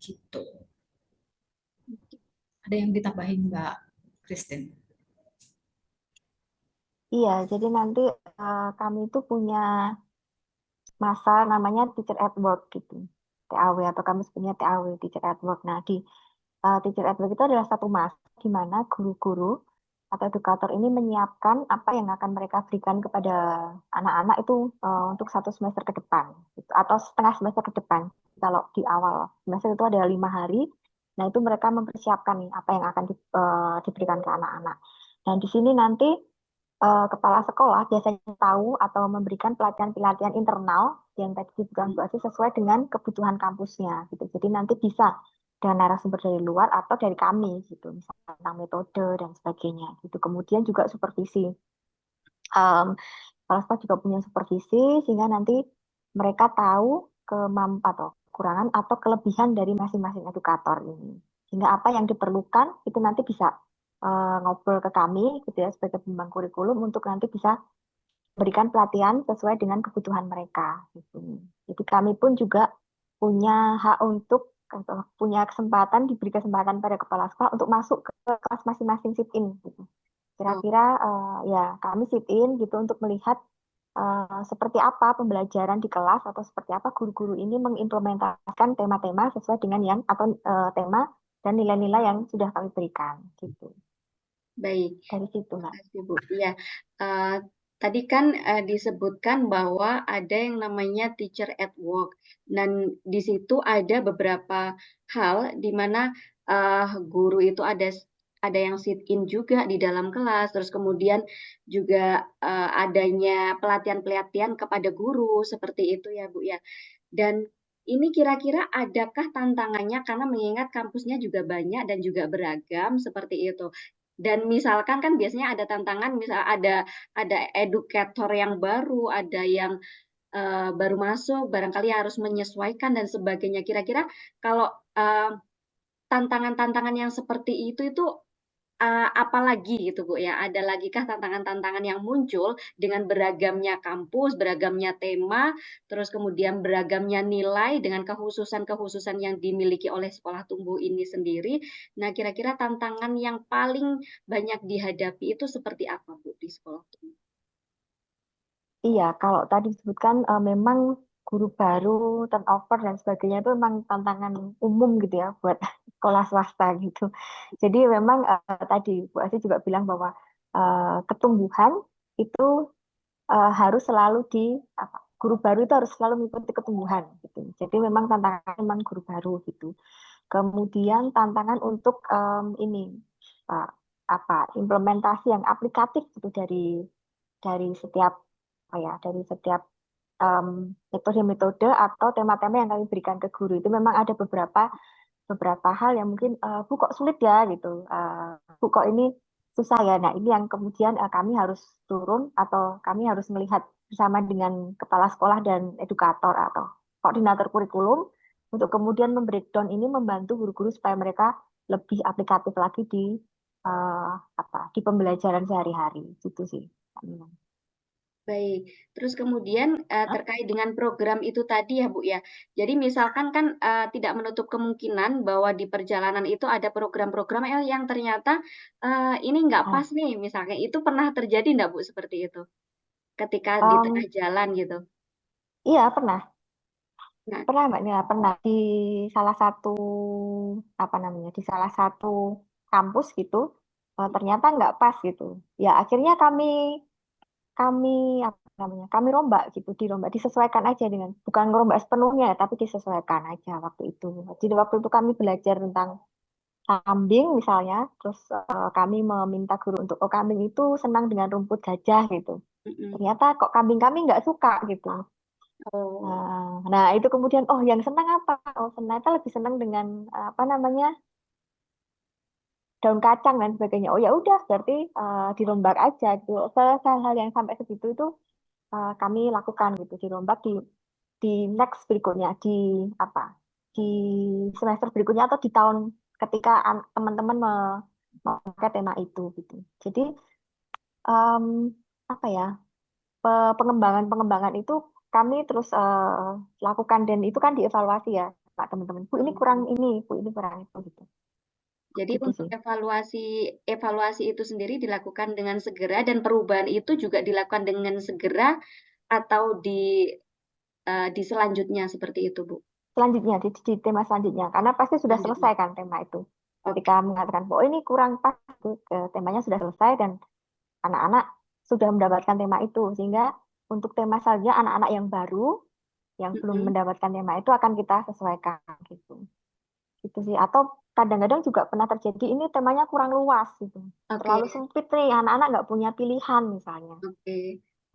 gitu. Ada yang ditambahin Mbak Christine? Iya, jadi nanti kami itu punya masa namanya teacher at work gitu, TAW, atau kami punya TAW, teacher at work. Nah, di teacher at work itu adalah satu masa di mana guru-guru atau edukator ini menyiapkan apa yang akan mereka berikan kepada anak-anak itu untuk satu semester ke depan, gitu, atau setengah semester ke depan. Kalau di awal semester itu ada 5 hari, nah itu mereka mempersiapkan nih apa yang akan diberikan ke anak-anak. Dan di sini nanti kepala sekolah biasanya tahu atau memberikan pelatihan-pelatihan internal yang tadi dibutuhkan Bu Asih sesuai dengan kebutuhan kampusnya gitu. Jadi nanti bisa dengan narasumber dari luar atau dari kami gitu, misalnya tentang metode dan sebagainya gitu. Kemudian juga supervisi. Kepala sekolah juga punya supervisi sehingga nanti mereka tahu kemampuan atau kekurangan atau kelebihan dari masing-masing edukator ini. Sehingga apa yang diperlukan itu nanti bisa ngobrol ke kami gitu ya sebagai pembang kurikulum untuk nanti bisa berikan pelatihan sesuai dengan kebutuhan mereka gitu. Jadi kami pun juga punya hak untuk atau punya kesempatan diberi kesempatan pada kepala sekolah untuk masuk ke kelas masing-masing sit in gitu. Oh, Kira-kira ya kami sit in gitu untuk melihat seperti apa pembelajaran di kelas atau seperti apa guru-guru ini mengimplementasikan tema-tema sesuai dengan yang atau tema dan nilai-nilai yang sudah kami berikan gitu. baik. Dari situ, Terima Mbak. kasih, Bu. Ya, eh, tadi kan disebutkan bahwa ada yang namanya teacher at work, dan di situ ada beberapa hal di mana guru itu ada yang sit in juga di dalam kelas, terus kemudian juga adanya pelatihan-pelatihan kepada guru seperti itu ya, Bu ya. Dan ini kira-kira adakah tantangannya karena mengingat kampusnya juga banyak dan juga beragam seperti itu. Dan misalkan kan biasanya ada tantangan, misal ada edukator yang baru, ada yang baru masuk, barangkali harus menyesuaikan dan sebagainya. Kira-kira kalau tantangan-tantangan yang seperti itu apalagi gitu Bu ya? Ada lagikah tantangan-tantangan yang muncul dengan beragamnya kampus, beragamnya tema, terus kemudian beragamnya nilai dengan kehususan-kehususan yang dimiliki oleh sekolah tumbuh ini sendiri. Nah, kira-kira tantangan yang paling banyak dihadapi itu seperti apa Bu di sekolah tumbuh? Iya, kalau tadi disebutkan memang guru baru, turnover dan sebagainya itu memang tantangan umum gitu ya buat sekolah swasta gitu. Jadi memang tadi Bu Asih juga bilang bahwa ketumbuhan itu harus selalu guru baru itu harus selalu mengikuti ketumbuhan gitu. Jadi memang tantangan memang guru baru gitu. Kemudian tantangan untuk ini uh, implementasi yang aplikatif gitu dari setiap dari setiap em, metode-metode atau tema-tema yang kami berikan ke guru itu memang ada beberapa hal yang mungkin Bu kok sulit ya gitu, Bu kok ini susah ya. Nah ini yang kemudian kami harus turun atau kami harus melihat bersama dengan kepala sekolah dan edukator atau koordinator kurikulum untuk kemudian membreakdown ini membantu guru-guru supaya mereka lebih aplikatif lagi eh, di pembelajaran sehari-hari gitu sih. Baik, terus kemudian terkait dengan program itu tadi ya Bu ya. Jadi misalkan kan tidak menutup kemungkinan bahwa di perjalanan itu ada program-program yang ternyata ini nggak Ah, pas nih misalnya. Itu pernah terjadi nggak Bu seperti itu ketika di tengah em, jalan gitu? iya pernah. Nah, Pernah Mbak Nila, pernah di salah satu di salah satu kampus gitu, ternyata nggak pas gitu. Ya akhirnya kami kami kami rombak gitu, dirombak disesuaikan aja dengan bukan ngerombak sepenuhnya, tapi disesuaikan aja waktu itu. Jadi waktu itu kami belajar tentang kambing misalnya, terus kami meminta guru untuk oh kambing itu senang dengan rumput gajah gitu. mm-mm. Ternyata kok kambing kami nggak suka gitu. Oh, Nah, itu kemudian, oh yang senang apa? Oh, ternyata lebih senang dengan daun kacang dan sebagainya. Oh ya udah, berarti dirombak aja gitu. Hal-hal yang sampai segitu itu kami lakukan gitu, dirombak di next berikutnya, apa? Di semester berikutnya atau di tahun ketika teman-teman memakai tema itu gitu. Jadi em, apa ya? Pengembangan-pengembangan itu kami terus lakukan dan itu kan dievaluasi ya. teman-teman, Bu ini kurang ini, Bu ini kurang itu gitu. Jadi Gitu untuk sih. evaluasi itu sendiri dilakukan dengan segera dan perubahan itu juga dilakukan dengan segera atau di selanjutnya seperti itu, Bu. Selanjutnya di tema selanjutnya, karena pasti sudah Selanjutnya. selesai kan tema itu. Oke, Ketika mengatakan, oh ini kurang pas, itu temanya sudah selesai dan anak-anak sudah mendapatkan tema itu, sehingga untuk tema selanjutnya anak-anak yang baru yang belum mm-mm. mendapatkan tema itu akan kita sesuaikan gitu. Gitu sih. Atau kadang-kadang juga pernah terjadi ini temanya kurang luas gitu. Oke, Terlalu sempit nih, anak-anak nggak punya pilihan misalnya. oke.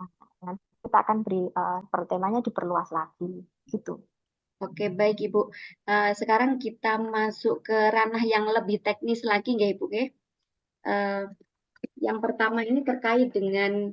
Nah, nanti kita akan beri per temanya diperluas lagi gitu. Oke, baik Ibu. Sekarang kita masuk ke ranah yang lebih teknis lagi, nggak Ibu? Ya? Eh, yang pertama ini terkait dengan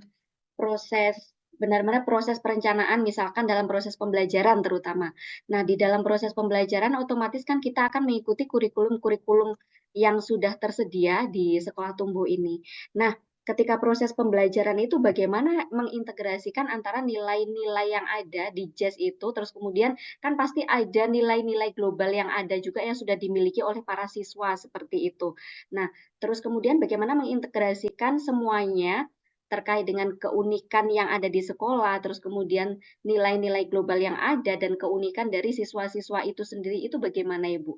proses benar-benar proses perencanaan, misalkan dalam proses pembelajaran terutama. Nah, di dalam proses pembelajaran otomatis kan kita akan mengikuti kurikulum-kurikulum yang sudah tersedia di sekolah tumbuh ini. Nah, ketika proses pembelajaran itu bagaimana mengintegrasikan antara nilai-nilai yang ada di JAS itu, terus kemudian kan pasti ada nilai-nilai global yang ada juga yang sudah dimiliki oleh para siswa seperti itu. Nah, terus kemudian bagaimana mengintegrasikan semuanya terkait dengan keunikan yang ada di sekolah, terus kemudian nilai-nilai global yang ada dan keunikan dari siswa-siswa itu sendiri itu bagaimana, Ibu?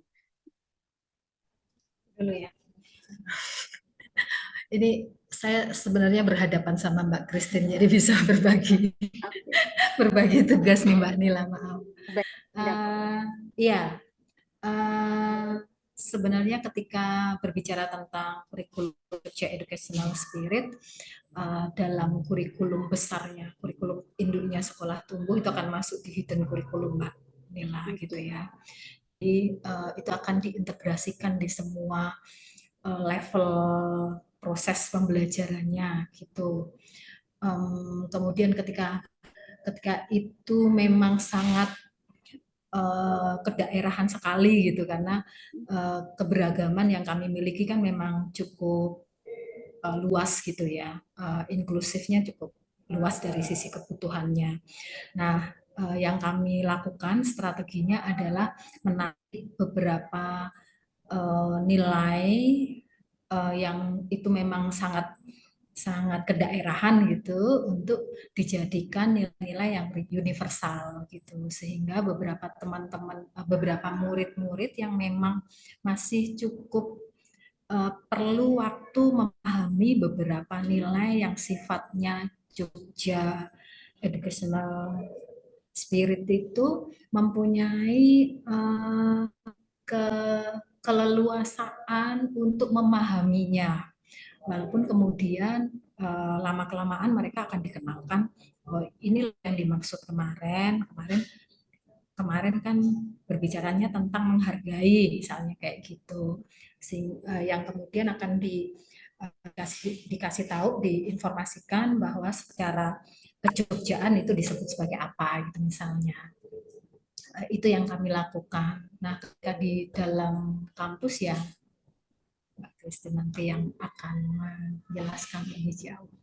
Dulu ya. Ini saya sebenarnya berhadapan sama Mbak Christine, jadi bisa berbagi Oke, berbagi tugas nih Mbak Nila, maaf. baik. Tidak apa-apa. Iya, sebenarnya ketika berbicara tentang kurikulum kerja educational spirit, dalam kurikulum besarnya, kurikulum induknya sekolah tumbuh itu akan masuk di hidden kurikulum Mbak Nila gitu Oke, ya. Jadi itu akan diintegrasikan di semua level proses pembelajarannya gitu. Kemudian ketika itu memang sangat kedaerahan sekali gitu karena keberagaman yang kami miliki kan memang cukup luas gitu ya, inklusifnya cukup luas dari sisi kebutuhannya. Nah, yang kami lakukan strateginya adalah menarik beberapa nilai yang itu memang sangat sangat kedaerahan gitu untuk dijadikan nilai-nilai yang universal gitu sehingga beberapa teman-teman beberapa murid-murid yang memang masih cukup perlu waktu memahami beberapa nilai yang sifatnya Jogja educational spirit itu mempunyai ke keleluasaan untuk memahaminya. Walaupun kemudian lama kelamaan mereka akan dikenalkan oh, ini yang dimaksud kemarin kan berbicaranya tentang menghargai misalnya kayak gitu. Yang kemudian akan dikasih tahu, diinformasikan bahwa secara kejogjaan itu disebut sebagai apa gitu misalnya. Itu yang kami lakukan. Nah, ketika di dalam kampus ya Mbak Christine nanti yang akan menjelaskan lebih jauh.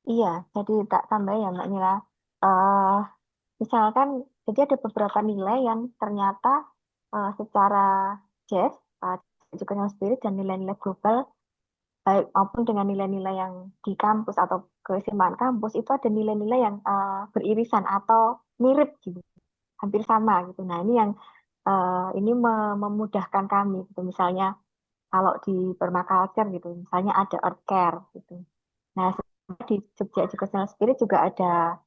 Iya, jadi tak tambah ya Mbak Nila. Eh misalkan, jadi ada beberapa nilai yang ternyata secara JES, educational spirit dan nilai-nilai global, baik maupun dengan nilai-nilai yang di kampus atau keistimewaan kampus, itu ada nilai-nilai yang beririsan atau mirip gitu, hampir sama gitu. Nah, ini yang ini memudahkan kami gitu. Misalnya kalau di permaculture gitu, misalnya ada earth care gitu. Nah, di Jogja Educational Spirit juga ada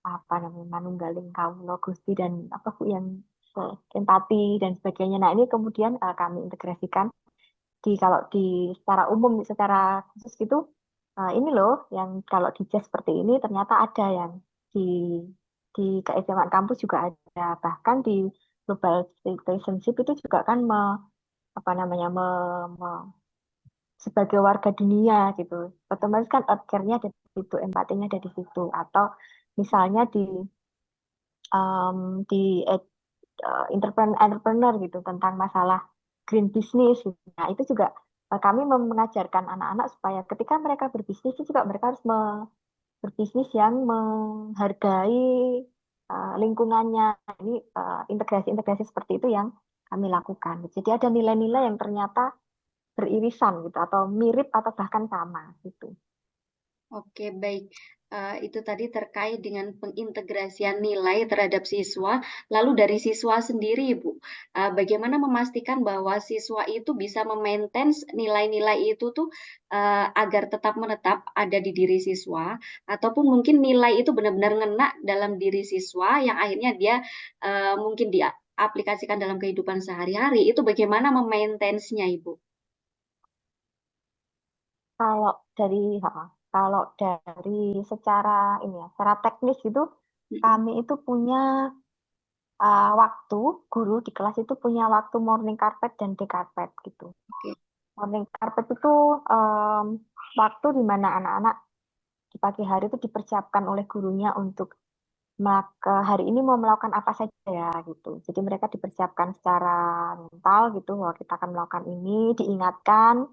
apa namanya Manunggaling Kawula Gusti dan apa Bu yang empati dan sebagainya. Nah, ini kemudian kami integrasikan di kalau di secara umum secara khusus gitu ini loh yang kalau di JAS seperti ini ternyata ada yang di keistimewaan kampus juga ada, bahkan di global citizenship itu juga kan apa namanya sebagai warga dunia gitu. Otomatis kan outcare-nya ada di situ, empatinya ada di situ. Atau misalnya di entrepreneur gitu tentang masalah green business gitu. Nah, itu juga kami mengajarkan anak-anak supaya ketika mereka berbisnis itu juga mereka harus berbisnis yang menghargai lingkungannya. Ini integrasi-integrasi seperti itu yang kami lakukan. Jadi ada nilai-nilai yang ternyata beririsan gitu atau mirip atau bahkan sama gitu. Oke, baik. Itu tadi terkait dengan pengintegrasian nilai terhadap siswa. Lalu dari siswa sendiri, Ibu, bagaimana memastikan bahwa siswa itu bisa memaintain nilai-nilai itu tuh agar tetap menetap ada di diri siswa, ataupun mungkin nilai itu benar-benar ngena dalam diri siswa yang akhirnya dia mungkin diaplikasikan dalam kehidupan sehari-hari. Itu bagaimana memaintain-nya, Ibu? Kalau dari kalau dari secara ini ya, secara teknis itu Mm-mm. kami itu punya waktu guru di kelas itu punya waktu morning carpet dan day carpet gitu. Oke. Morning carpet itu em, waktu di mana anak-anak di pagi hari itu dipersiapkan oleh gurunya untuk hari ini mau melakukan apa saja ya gitu. Jadi mereka dipersiapkan secara mental gitu bahwa kita akan melakukan ini, diingatkan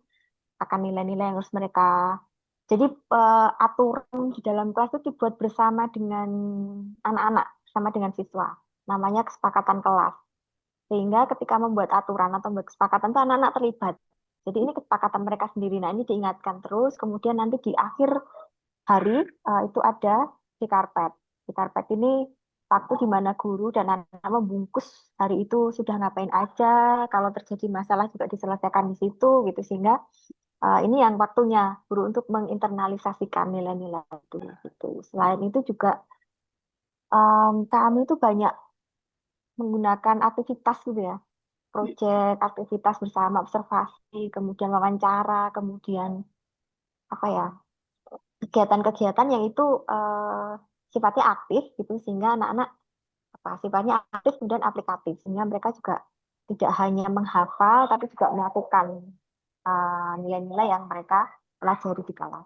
akan nilai-nilai yang harus mereka. Jadi aturan di dalam kelas itu dibuat bersama dengan anak-anak, sama dengan siswa. Namanya kesepakatan kelas. Sehingga ketika membuat aturan atau membuat kesepakatan itu anak-anak terlibat. Jadi ini kesepakatan mereka sendiri. Nah ini diingatkan terus. Kemudian nanti di akhir hari itu ada di karpet. Di karpet ini waktu di mana guru dan anak-anak membungkus hari itu sudah ngapain aja. Kalau terjadi masalah juga diselesaikan di situ gitu. Sehingga ini yang waktunya guru untuk menginternalisasikan nilai-nilai itu gitu. Selain itu juga kami itu banyak menggunakan aktivitas gitu ya, proyek, aktivitas bersama, observasi, kemudian wawancara, kemudian apa ya, kegiatan-kegiatan yang itu sifatnya aktif gitu sehingga anak-anak apa sifatnya aktif kemudian aplikatif sehingga mereka juga tidak hanya menghafal tapi juga melakukan nilai-nilai yang mereka pelajari di kelas.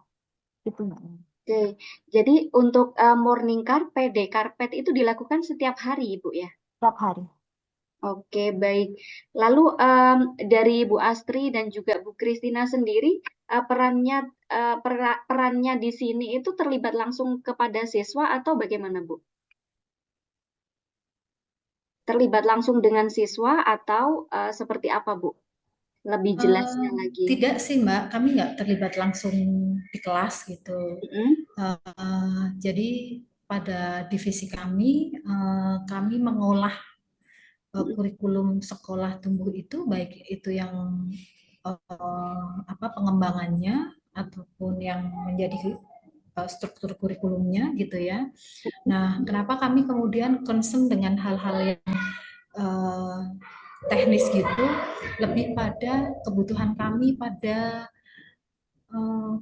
Itu Mbak. Oke, jadi untuk morning carpet, day carpet itu dilakukan setiap hari, Ibu ya? Setiap hari. Oke, baik. Lalu dari Bu Astri dan juga Bu Kristina sendiri, perannya di sini itu terlibat langsung kepada siswa atau bagaimana, Bu? Terlibat langsung dengan siswa atau seperti apa, Bu? Lebih jelasnya lagi. Tidak sih Mbak, kami nggak terlibat langsung di kelas gitu. Mm-mm. Jadi pada divisi kami mengolah Mm-mm. kurikulum sekolah tumbuh itu baik itu yang apa pengembangannya ataupun yang menjadi struktur kurikulumnya gitu ya. Nah, kenapa kami kemudian concern dengan hal-hal yang eh, teknis gitu, lebih pada kebutuhan kami pada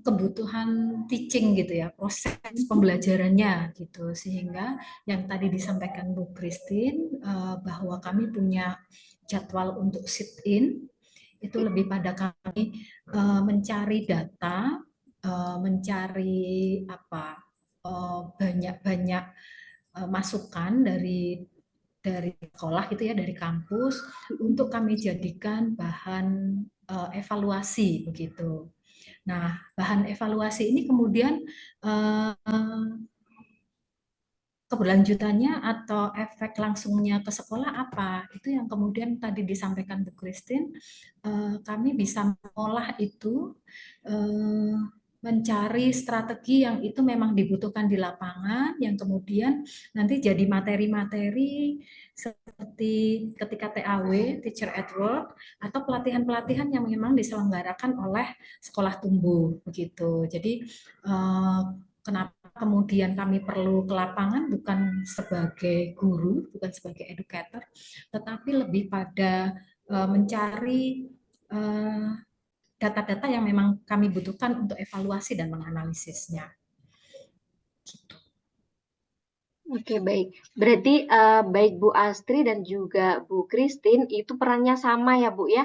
kebutuhan teaching gitu ya, proses pembelajarannya gitu. Sehingga yang tadi disampaikan Bu Christine bahwa kami punya jadwal untuk sit in itu lebih pada kami mencari data, mencari apa banyak-banyak masukan dari sekolah gitu ya, dari kampus Mm-mm. untuk kami jadikan bahan evaluasi begitu. Nah, bahan evaluasi ini kemudian eh, keberlanjutannya atau efek langsungnya ke sekolah apa? Itu yang kemudian tadi disampaikan Bu Christine, kami bisa mengolah itu, eh, mencari strategi yang itu memang dibutuhkan di lapangan, yang kemudian nanti jadi materi-materi seperti ketika TAW, Teacher at Work, atau pelatihan-pelatihan yang memang diselenggarakan oleh sekolah tumbuh begitu. Jadi kenapa kemudian kami perlu ke lapangan bukan sebagai guru, bukan sebagai educator, tetapi lebih pada mencari data-data yang memang kami butuhkan untuk evaluasi dan menganalisisnya. Gitu. Oke, baik. Berarti baik Bu Astri dan juga Bu Christine itu perannya sama ya, Bu ya.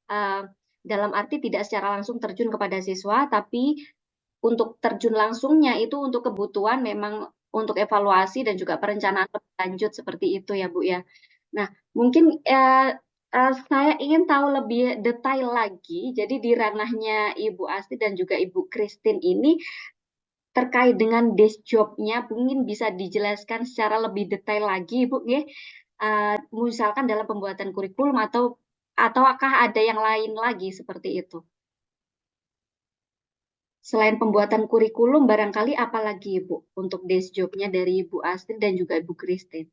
Eh, dalam arti tidak secara langsung terjun kepada siswa, tapi untuk terjun langsungnya itu untuk kebutuhan memang untuk evaluasi dan juga perencanaan lebih lanjut seperti itu ya, Bu ya. Nah, mungkin saya ingin tahu lebih detail lagi. Jadi di ranahnya Ibu Astri dan juga Ibu Christine ini terkait dengan desk job-nya, mungkin bisa dijelaskan secara lebih detail lagi, Bu, nggih. Misalkan dalam pembuatan kurikulum ataukah ada yang lain lagi seperti itu? Selain pembuatan kurikulum, barangkali apa lagi, Bu, untuk desk job-nya dari Ibu Astrid dan juga Ibu Christine?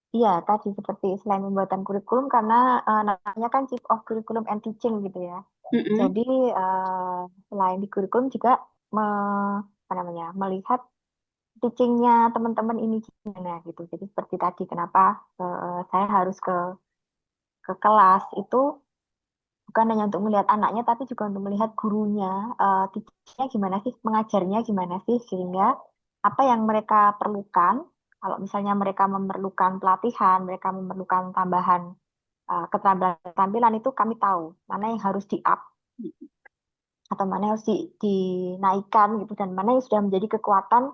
Iya, tadi seperti selain pembuatan kurikulum, karena namanya kan Chief of Curriculum and Teaching gitu ya. Mm-mm. Jadi selain di kurikulum juga apa namanya, melihat teachingnya teman-teman ini gimana gitu. Jadi seperti tadi, kenapa saya harus ke kelas itu bukan hanya untuk melihat anaknya, tapi juga untuk melihat gurunya, teachingnya gimana sih, mengajarnya gimana sih, sehingga apa yang mereka perlukan. Kalau misalnya mereka memerlukan pelatihan, mereka memerlukan tambahan keterampilan itu kami tahu mana yang harus di-up atau mana yang harus dinaikkan gitu, dan mana yang sudah menjadi kekuatan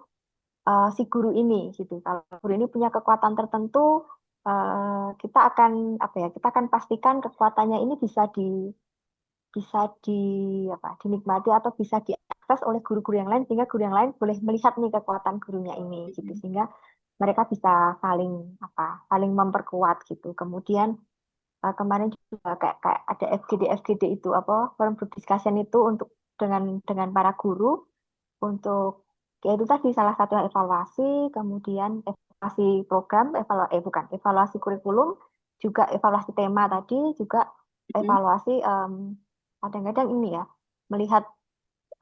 si guru ini gitu. Kalau guru ini punya kekuatan tertentu, kita akan apa ya? Kita akan pastikan kekuatannya ini bisa di apa? Dinikmati atau bisa diakses oleh guru-guru yang lain, sehingga guru yang lain boleh melihat nih kekuatan gurunya ini gitu, sehingga mereka bisa saling saling memperkuat gitu. Kemudian kemarin juga kayak ada FGD itu apa, forum group discussion itu untuk dengan para guru untuk ya itu tadi salah satu evaluasi, kemudian evaluasi program, bukan evaluasi kurikulum, juga evaluasi tema tadi, juga Mm-mm. evaluasi kadang-kadang ini ya, melihat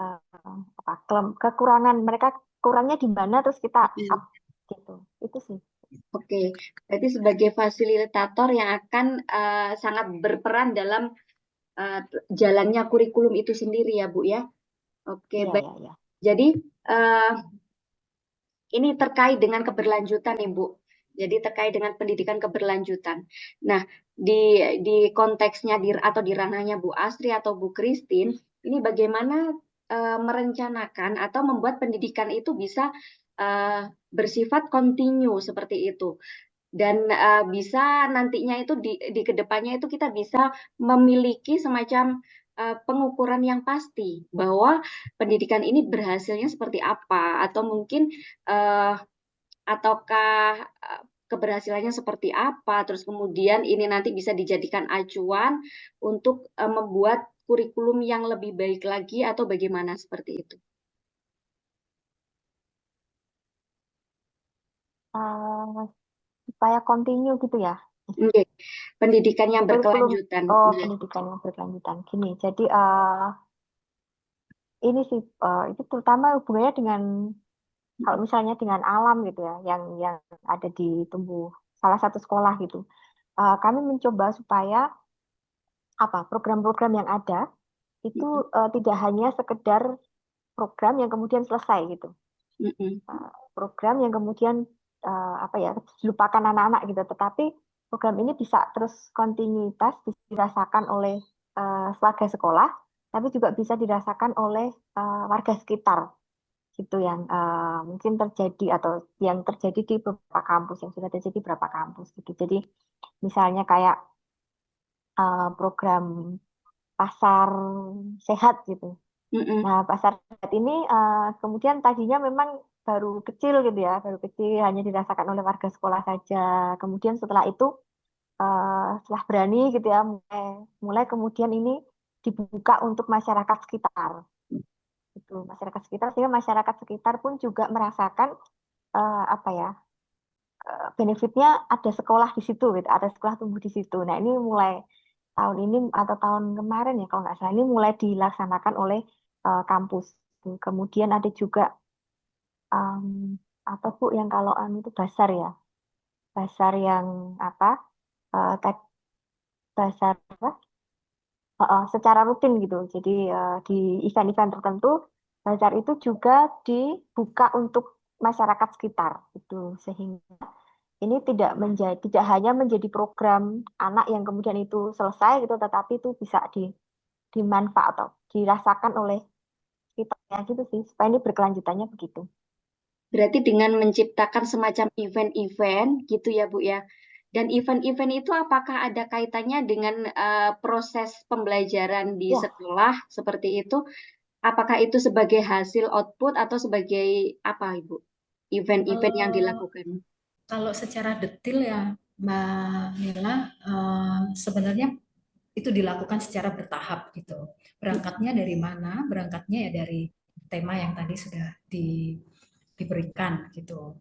eh, kekurangan mereka, kurangnya di mana, terus kita up Mm-mm. gitu. Itu sih. Oke, berarti sebagai fasilitator yang akan sangat berperan dalam eh, jalannya kurikulum itu sendiri ya, Bu ya. Oke, Iya, baik. iya, iya. Jadi eh, ini terkait dengan keberlanjutan nih, Bu. Jadi terkait dengan pendidikan keberlanjutan. Nah, di konteksnya atau di ranahnya Bu Astri atau Bu Christine, ini bagaimana merencanakan atau membuat pendidikan itu bisa bersifat kontinu seperti itu. Dan bisa nantinya itu di kedepannya itu kita bisa memiliki semacam pengukuran yang pasti bahwa pendidikan ini berhasilnya seperti apa, atau mungkin uh, ataukah keberhasilannya seperti apa, terus kemudian ini nanti bisa dijadikan acuan untuk membuat kurikulum yang lebih baik lagi, atau bagaimana seperti itu. Eh, supaya continue gitu ya. Oke, pendidikan yang Kurikulum berkelanjutan. Nah, pendidikan yang berkelanjutan. Gini, jadi ini sih itu terutama hubungannya dengan kalau misalnya dengan alam gitu ya, yang ada di tumbuh salah satu sekolah gitu. Kami mencoba supaya apa program-program yang ada itu mm-mm, tidak hanya sekedar program yang kemudian selesai gitu. mm-mm, Program yang kemudian apa ya dilupakan anak-anak gitu, tetapi program ini bisa terus kontinuitas bisa dirasakan oleh warga sekolah, tapi juga bisa dirasakan oleh warga sekitar gitu, yang mungkin terjadi atau yang terjadi di beberapa kampus, yang sudah terjadi di beberapa kampus gitu. Jadi misalnya kayak program pasar sehat gitu. mm-mm, Nah, pasar sehat ini kemudian tadinya memang baru kecil gitu ya, baru kecil hanya dirasakan oleh warga sekolah saja. Kemudian setelah itu, setelah berani gitu ya, mulai kemudian ini dibuka untuk masyarakat sekitar. Itu masyarakat sekitar, sehingga masyarakat sekitar pun juga merasakan apa ya, benefitnya ada sekolah di situ gitu, ada sekolah tumbuh di situ. Nah, ini mulai tahun ini atau tahun kemarin ya kalau nggak salah, ini mulai dilaksanakan oleh kampus. Kemudian ada juga um, apa Bu yang kalau itu basar ya, basar yang apa? Tadi basar apa? Secara rutin gitu. Jadi di event-event tertentu, basar itu juga dibuka untuk masyarakat sekitar itu, sehingga ini tidak hanya menjadi program anak yang kemudian itu selesai gitu, tetapi itu bisa dimanfaat atau dirasakan oleh kita ya gitu sih, supaya ini berkelanjutannya begitu. Berarti dengan menciptakan semacam event-event gitu ya, Bu ya. Dan event-event itu apakah ada kaitannya dengan proses pembelajaran di Ya, sekolah seperti itu? apakah itu sebagai hasil output atau sebagai apa, Ibu? Event-event yang Kalau dilakukan. kalau secara detail ya Mbak Mila, sebenarnya itu dilakukan secara bertahap gitu. Berangkatnya dari mana? Berangkatnya ya dari tema yang tadi sudah diberikan gitu.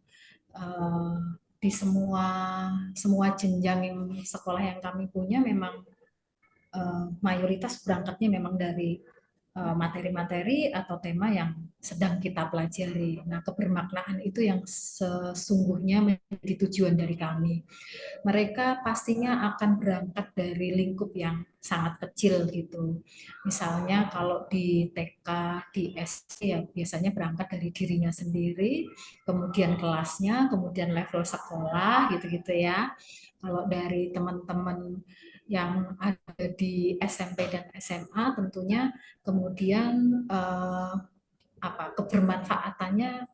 Eh, di semua jenjang yang sekolah yang kami punya memang mayoritas berangkatnya memang dari materi-materi atau tema yang sedang kita pelajari. Nah, kebermaknaan itu yang sesungguhnya menjadi tujuan dari kami. Mereka pastinya akan berangkat dari lingkup yang sangat kecil gitu. Misalnya kalau di TK, di SD ya biasanya berangkat dari dirinya sendiri, kemudian kelasnya, kemudian level sekolah gitu-gitu ya. Kalau dari teman-teman yang ada di SMP dan SMA tentunya kemudian kebermanfaatannya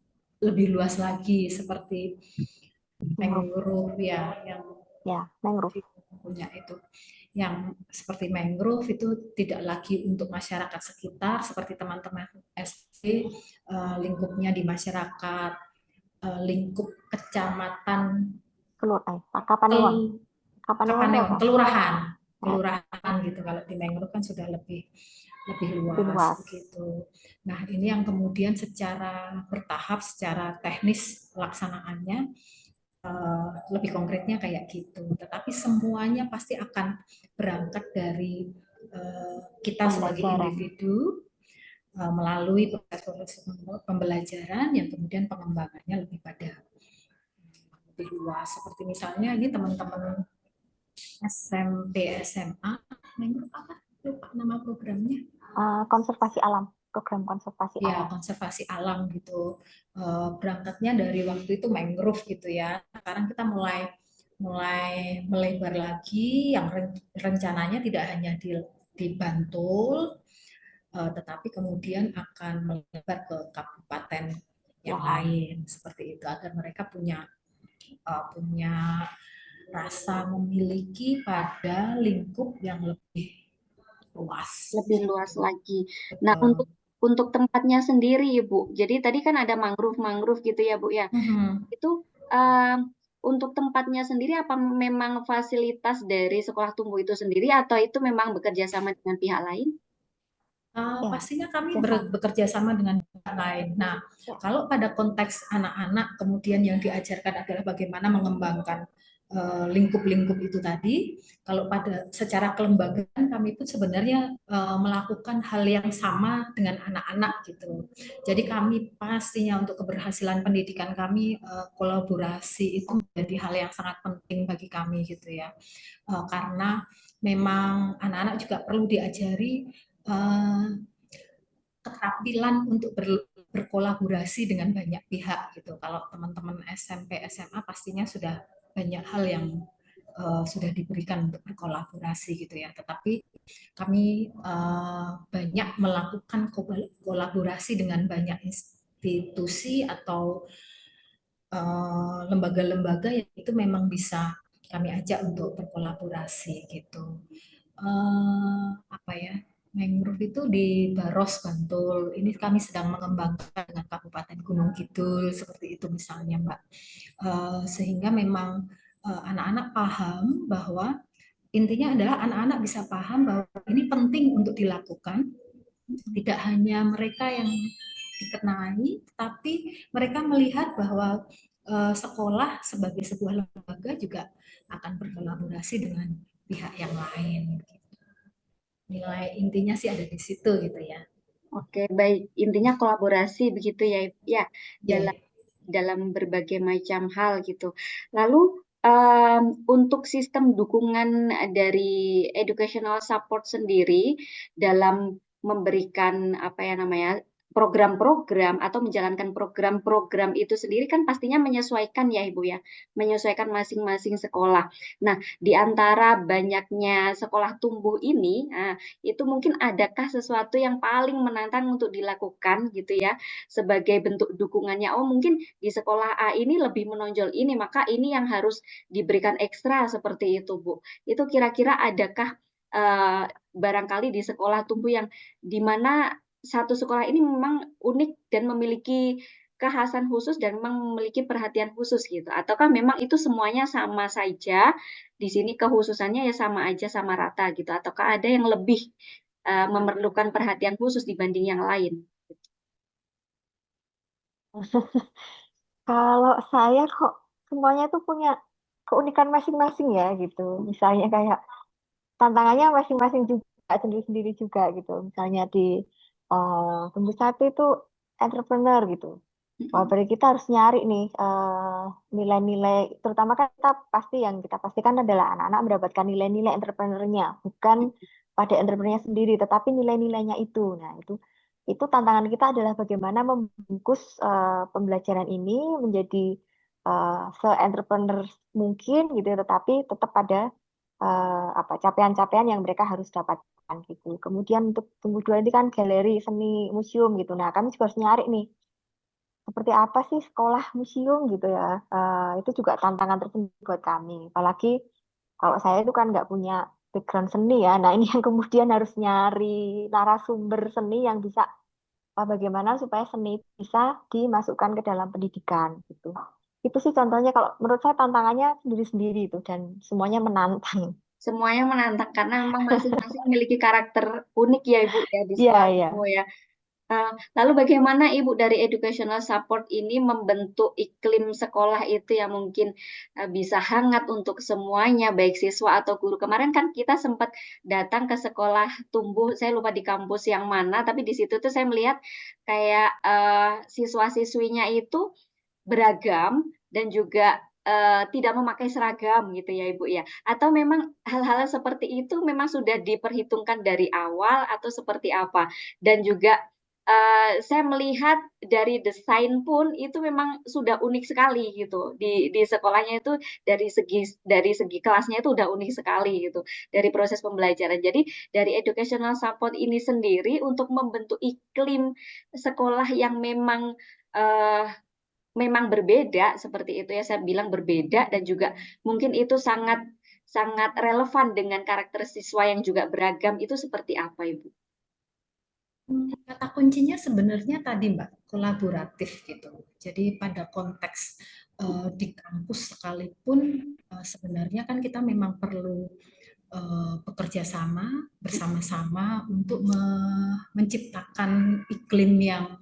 lebih luas lagi seperti Mangrove. mangrove ya yang Ya, mangrove. punya itu yang seperti mangrove itu tidak lagi untuk masyarakat sekitar seperti teman-teman SD lingkupnya di masyarakat lingkup kecamatan Kapanewon. Kapanewon itu Kapanewon apa? kelurahan Nah, kelurahan gitu kalau di mangrove kan sudah lebih lebih lebih luas luas. begitu. Nah, ini yang kemudian secara bertahap, secara teknis pelaksanaannya lebih konkretnya kayak gitu. Tetapi semuanya pasti akan berangkat dari kita sebagai Pembelajaran. individu melalui proses pembelajaran yang kemudian pengembangannya lebih luas. Seperti misalnya ini teman-teman SMP, SMA, apa? Lupa nama programnya. Konservasi alam. Program konservasi Ya, alam. konservasi alam gitu. Berangkatnya dari waktu itu mangrove gitu ya. Sekarang kita mulai mulai melebar lagi yang rencananya tidak hanya di Bantul, tetapi kemudian akan melebar ke kabupaten yang Yang lain. lain seperti itu agar mereka punya rasa memiliki pada lingkup yang lebih luas. Lebih luas lagi. Nah, Betul. untuk tempatnya sendiri, Ibu. Jadi tadi kan ada mangrove-mangrove gitu ya, Bu ya. Itu untuk tempatnya sendiri apa memang fasilitas dari sekolah tumbuh itu sendiri atau itu memang bekerja sama dengan pihak lain? Ya, Pastinya kami kerjasama. bekerja sama dengan pihak lain. Nah, Ya. kalau pada konteks anak-anak kemudian yang diajarkan adalah bagaimana mengembangkan lingkup-lingkup itu tadi, kalau pada secara kelembagaan kami pun sebenarnya melakukan hal yang sama dengan anak-anak gitu. Jadi kami pastinya untuk keberhasilan pendidikan kami kolaborasi itu menjadi hal yang sangat penting bagi kami gitu ya. Karena memang anak-anak juga perlu diajari keterampilan untuk berkolaborasi dengan banyak pihak gitu. Kalau teman-teman SMP, SMA pastinya sudah banyak hal yang sudah diberikan untuk berkolaborasi gitu ya. Tetapi kami banyak melakukan kolaborasi dengan banyak institusi atau lembaga-lembaga yang itu memang bisa kami ajak untuk berkolaborasi gitu. Apa ya? Mangrove itu di Baros Bantul. Ini kami sedang mengembangkan dengan Kabupaten Gunung Kidul seperti itu misalnya, Mbak. Sehingga memang anak-anak paham bahwa intinya adalah anak-anak bisa paham bahwa ini penting untuk dilakukan. Tidak hanya mereka yang dikenai, tapi mereka melihat bahwa sekolah sebagai sebuah lembaga juga akan berkolaborasi dengan pihak yang lain. Nilai intinya sih ada di situ gitu ya. Oke, baik. Intinya kolaborasi begitu ya, ya dalam Yeah. dalam berbagai macam hal gitu. Lalu untuk sistem dukungan dari educational support sendiri dalam memberikan apa ya namanya program-program atau menjalankan program-program itu sendiri kan pastinya menyesuaikan ya Ibu ya, menyesuaikan masing-masing sekolah. Nah, di antara banyaknya sekolah tumbuh ini, itu mungkin adakah sesuatu yang paling menantang untuk dilakukan gitu ya sebagai bentuk dukungannya? Oh, mungkin di sekolah A ini lebih menonjol ini, maka ini yang harus diberikan ekstra seperti itu, Bu. Itu kira-kira adakah barangkali di sekolah tumbuh yang di mana satu sekolah ini memang unik dan memiliki kekhasan khusus dan memang memiliki perhatian khusus gitu? Ataukah memang itu semuanya sama saja, di sini kekhususannya ya sama aja, sama rata gitu? Ataukah ada yang lebih memerlukan perhatian khusus dibanding yang lain? Kalau saya kok semuanya tuh punya keunikan masing-masing ya gitu. Misalnya kayak tantangannya masing-masing juga, sendiri-sendiri juga gitu. Misalnya di Tumbuh Satu itu entrepreneur gitu. Wah, Mhm, berarti kita harus nyari nih nilai-nilai, terutama kan kita pasti yang kita pastikan adalah anak-anak mendapatkan nilai-nilai entrepreneurnya, bukan pada entrepreneurnya sendiri, tetapi nilai-nilainya itu. Nah, itu tantangan kita adalah bagaimana membungkus pembelajaran ini menjadi se-entrepreneur mungkin gitu, ya, tetapi tetap ada apa capaian-capaian yang mereka harus dapatkan gitu. Kemudian untuk Tumbuh Dua ini kan galeri seni museum gitu. Nah, kami juga harus nyari nih seperti apa sih sekolah museum gitu ya. Itu juga tantangan tersendiri buat kami. Apalagi kalau saya itu kan nggak punya background seni ya. Nah, ini yang kemudian harus nyari narasumber seni yang bisa bagaimana supaya seni itu bisa dimasukkan ke dalam pendidikan gitu. Itu sih contohnya kalau menurut saya tantangannya sendiri-sendiri itu dan semuanya menantang. semuanya menantang karena memang masing-masing memiliki karakter unik ya Ibu ya di Iya, sekolah iya. Ibu ya. Lalu bagaimana Ibu dari educational support ini membentuk iklim sekolah itu yang mungkin bisa hangat untuk semuanya, baik siswa atau guru. Kemarin kan kita sempat datang ke sekolah Tumbuh, saya lupa di kampus yang mana, tapi di situ tuh saya melihat kayak siswa-siswinya itu beragam dan juga tidak memakai seragam gitu ya Ibu ya? Atau memang hal-hal seperti itu memang sudah diperhitungkan dari awal atau seperti apa? Dan juga saya melihat dari desain pun itu memang sudah unik sekali gitu, di sekolahnya itu dari segi kelasnya itu udah unik sekali gitu, dari proses pembelajaran. Jadi dari educational support ini sendiri untuk membentuk iklim sekolah yang memang berbeda seperti itu ya, saya bilang berbeda dan juga mungkin itu sangat sangat relevan dengan karakter siswa yang juga beragam, itu seperti apa Ibu? Kata kuncinya sebenarnya tadi Mbak, kolaboratif gitu. Jadi pada konteks di kampus sekalipun sebenarnya kan kita memang perlu bekerja sama bersama-sama untuk menciptakan iklim yang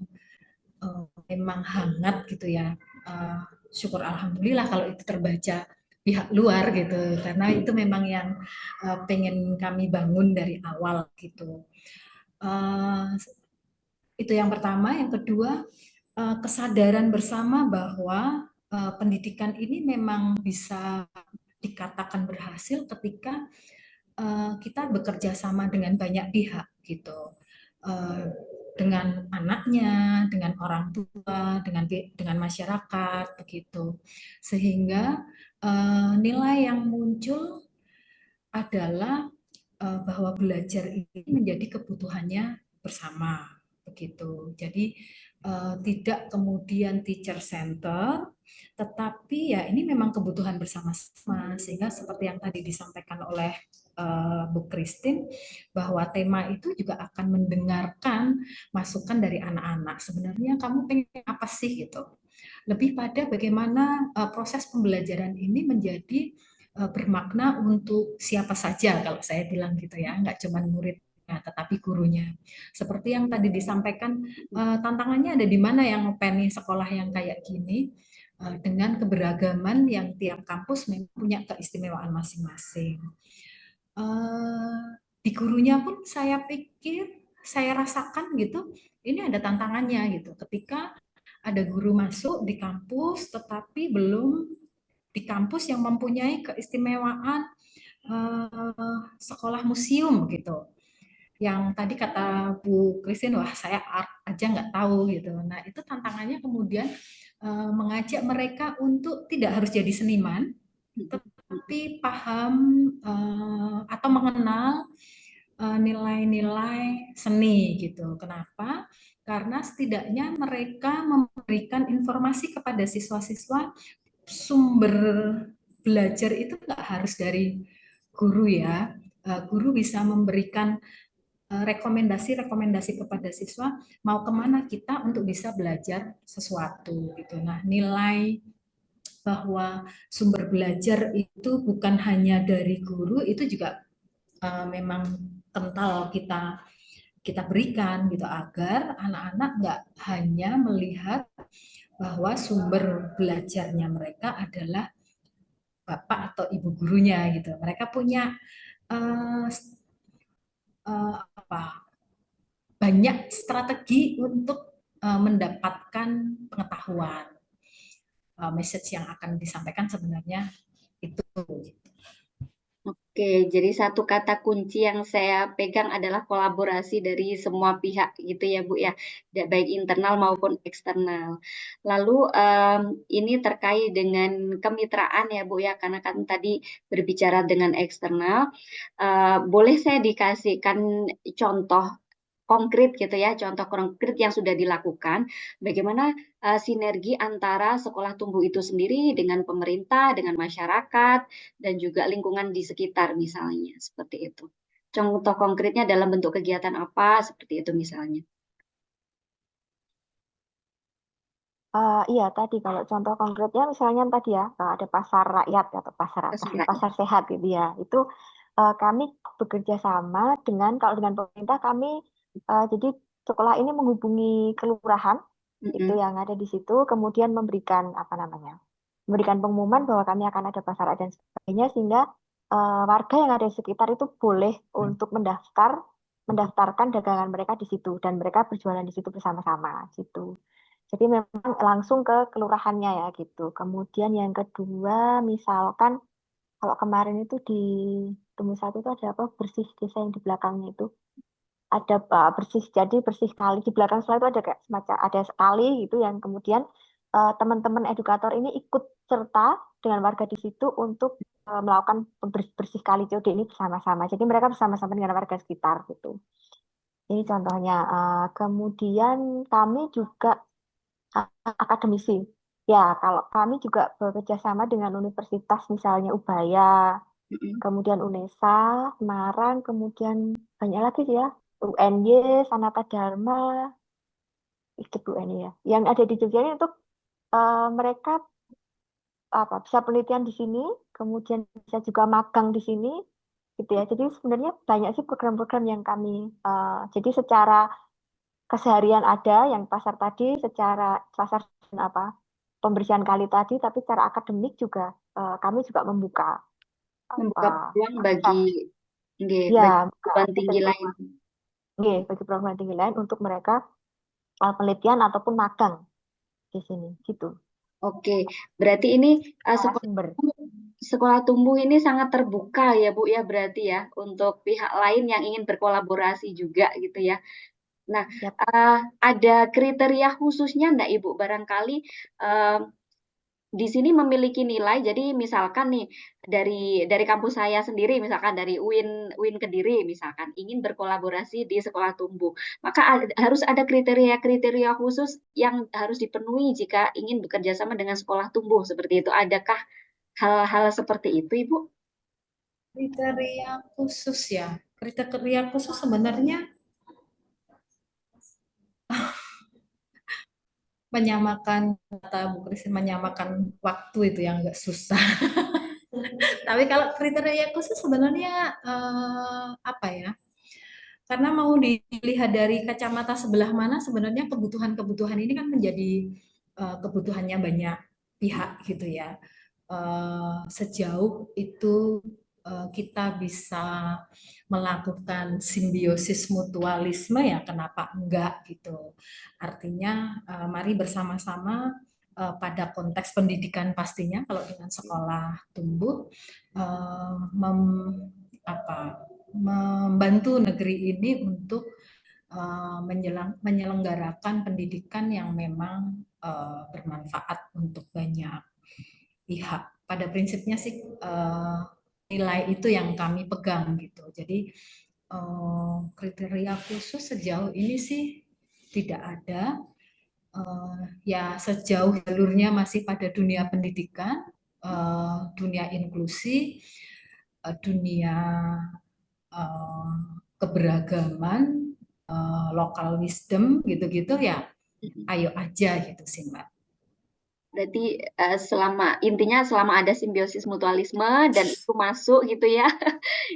memang hangat gitu ya. Eh, Syukur alhamdulillah kalau itu terbaca pihak luar gitu, karena itu memang yang pengen kami bangun dari awal gitu. Eh, itu yang pertama. Yang kedua, kesadaran bersama bahwa pendidikan ini memang bisa dikatakan berhasil ketika kita bekerja sama dengan banyak pihak gitu. Eh, dengan anaknya, dengan orang tua, dengan masyarakat begitu. Sehingga nilai yang muncul adalah bahwa belajar ini menjadi kebutuhannya bersama begitu. Jadi tidak kemudian teacher center, tetapi ya ini memang kebutuhan bersama-sama sehingga seperti yang tadi disampaikan oleh Bu Christine bahwa tema itu juga akan mendengarkan masukan dari anak-anak. Sebenarnya kamu pengen apa sih gitu? Lebih pada bagaimana proses pembelajaran ini menjadi bermakna untuk siapa saja kalau saya bilang gitu ya, nggak cuma muridnya tetapi gurunya. Seperti yang tadi disampaikan, tantangannya ada di mana yang pengen sekolah yang kayak gini dengan keberagaman yang tiap kampus memang punya keistimewaan masing-masing. Eh, di gurunya pun saya pikir, saya rasakan gitu, ini ada tantangannya gitu. Ketika ada guru masuk di kampus tetapi belum di kampus yang mempunyai keistimewaan sekolah museum gitu. Yang tadi kata Bu Christine, wah saya art aja nggak tahu gitu. Nah itu tantangannya kemudian mengajak mereka untuk tidak harus jadi seniman, tetapi paham atau mengenal nilai-nilai seni gitu. Kenapa? Karena setidaknya mereka memberikan informasi kepada siswa-siswa, sumber belajar itu nggak harus dari guru ya. Guru bisa memberikan rekomendasi-rekomendasi kepada siswa mau kemana kita untuk bisa belajar sesuatu gitu. Nah, nilai bahwa sumber belajar itu bukan hanya dari guru, itu juga memang kental kita kita berikan gitu agar anak-anak nggak hanya melihat bahwa sumber belajarnya mereka adalah bapak atau ibu gurunya gitu. Mereka punya uh, apa banyak strategi untuk mendapatkan pengetahuan. Message yang akan disampaikan sebenarnya itu. Oke, jadi satu kata kunci yang saya pegang adalah kolaborasi dari semua pihak gitu ya Bu ya, baik internal maupun eksternal. Lalu ini terkait dengan kemitraan ya Bu ya, karena kan tadi berbicara dengan eksternal, boleh saya dikasihkan contoh konkret gitu ya, contoh konkret yang sudah dilakukan, bagaimana sinergi antara sekolah tumbuh itu sendiri dengan pemerintah, dengan masyarakat, dan juga lingkungan di sekitar misalnya, seperti itu. Contoh konkretnya dalam bentuk kegiatan apa, seperti itu misalnya. Iya tadi kalau contoh konkretnya misalnya tadi ya ada pasar rakyat atau pasar apa sih Terserah. pasar sehat gitu ya itu kami bekerja sama dengan kalau dengan pemerintah kami jadi sekolah ini menghubungi kelurahan itu Mm-mm. yang ada di situ kemudian memberikan apa namanya memberikan pengumuman bahwa kami akan ada pasar rakyat dan sebagainya sehingga warga yang ada di sekitar itu boleh untuk mendaftarkan dagangan mereka di situ dan mereka berjualan di situ bersama-sama gitu. Jadi memang langsung ke kelurahannya ya gitu. Kemudian yang kedua, misalkan kalau kemarin itu di Tumbuh Satu itu ada apa bersih desa yang di belakangnya itu ada bersih jadi bersih kali di belakang sekolah itu ada kayak semacam ada sekali gitu yang kemudian teman-teman edukator ini ikut serta dengan warga di situ untuk melakukan bersih kali COD ini bersama-sama. Jadi mereka bersama-sama dengan warga sekitar gitu. Ini contohnya. Kemudian kami juga akademisi. Ya, kalau kami juga bekerja sama dengan universitas misalnya Ubaya, Mm-mm. kemudian UNESA, Semarang, kemudian banyak lagi sih ya, UNY, Sanata Dharma, ikut UNY ya. Yang ada di Jogja ini untuk mereka apa bisa penelitian di sini, kemudian bisa juga magang di sini, gitu ya. Jadi sebenarnya banyak sih program-program yang kami, jadi secara keseharian ada yang pasar tadi, secara pasar apa pembersihan kali tadi, tapi secara akademik juga kami juga membuka apa Membuka peluang akses bagi, nggih, ya bagi membuka perguruan akses tinggi dan lain. peluang nggih, bagi program tinggi lain untuk mereka penelitian ataupun magang di sini gitu. Oke, berarti ini sekolah Narasumber. sekolah tumbuh ini sangat terbuka ya Bu ya berarti ya untuk pihak lain yang ingin berkolaborasi juga gitu ya. Nah, Yap. ada kriteria khususnya enggak Ibu? Barangkali eh, di sini memiliki nilai. Jadi misalkan nih dari kampus saya sendiri, misalkan dari UIN Kediri, misalkan ingin berkolaborasi di sekolah tumbuh, maka harus ada kriteria-kriteria khusus yang harus dipenuhi jika ingin bekerja sama dengan sekolah tumbuh seperti itu. Adakah hal-hal seperti itu, Ibu? Kriteria khusus ya. Kriteria khusus sebenarnya menyamakan kata Bu Christine menyamakan waktu itu yang enggak susah. Tapi kalau kriteria khusus sebenarnya apa ya? Karena mau dilihat dari kacamata sebelah mana sebenarnya kebutuhan-kebutuhan ini kan menjadi kebutuhannya banyak pihak gitu ya. Sejauh itu kita bisa melakukan simbiosis mutualisme ya kenapa enggak gitu. Artinya mari bersama-sama pada konteks pendidikan pastinya kalau dengan sekolah tumbuh mem, apa membantu negeri ini untuk menyelenggarakan pendidikan yang memang bermanfaat untuk banyak pihak. Pada prinsipnya sih nilai itu yang kami pegang gitu. Jadi kriteria khusus sejauh ini sih tidak ada. Ya sejauh jalurnya masih pada dunia pendidikan, dunia inklusi, dunia keberagaman, local wisdom gitu-gitu ya, ayo aja gitu sih Mbak. Berarti intinya selama ada simbiosis mutualisme dan itu masuk gitu ya,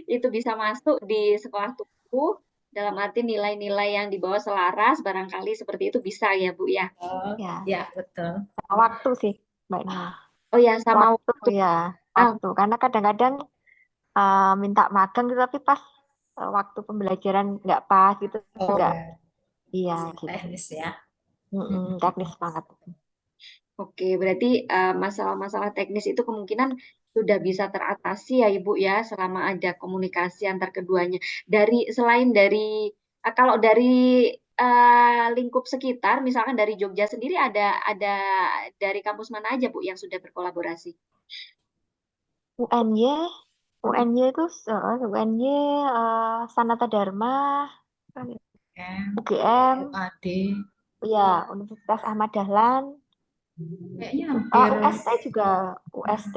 itu bisa masuk di sekolah tumbuh dalam arti nilai-nilai yang dibawa selaras barangkali seperti itu bisa ya Bu ya. Oh, Ya, ya betul. waktu sih, Mbak Nila. Oh ya sama Waktu waktu. ya, Ah, waktu. Karena kadang-kadang minta magang gitu, tapi pas waktu pembelajaran nggak pas gitu, Oh nggak, ya, iya gitu. teknis ya. Teknis banget. Oke, berarti masalah-masalah teknis itu kemungkinan sudah bisa teratasi ya Ibu ya selama ada komunikasi antar keduanya. Selain dari kalau dari lingkup sekitar, misalkan dari Jogja sendiri ada dari kampus mana aja Bu yang sudah berkolaborasi? UNY, UNY itu UNY, Sanata Dharma, M, UGM, UAD, ya Universitas Ahmad Dahlan, kayaknya hampir. UST juga, UST.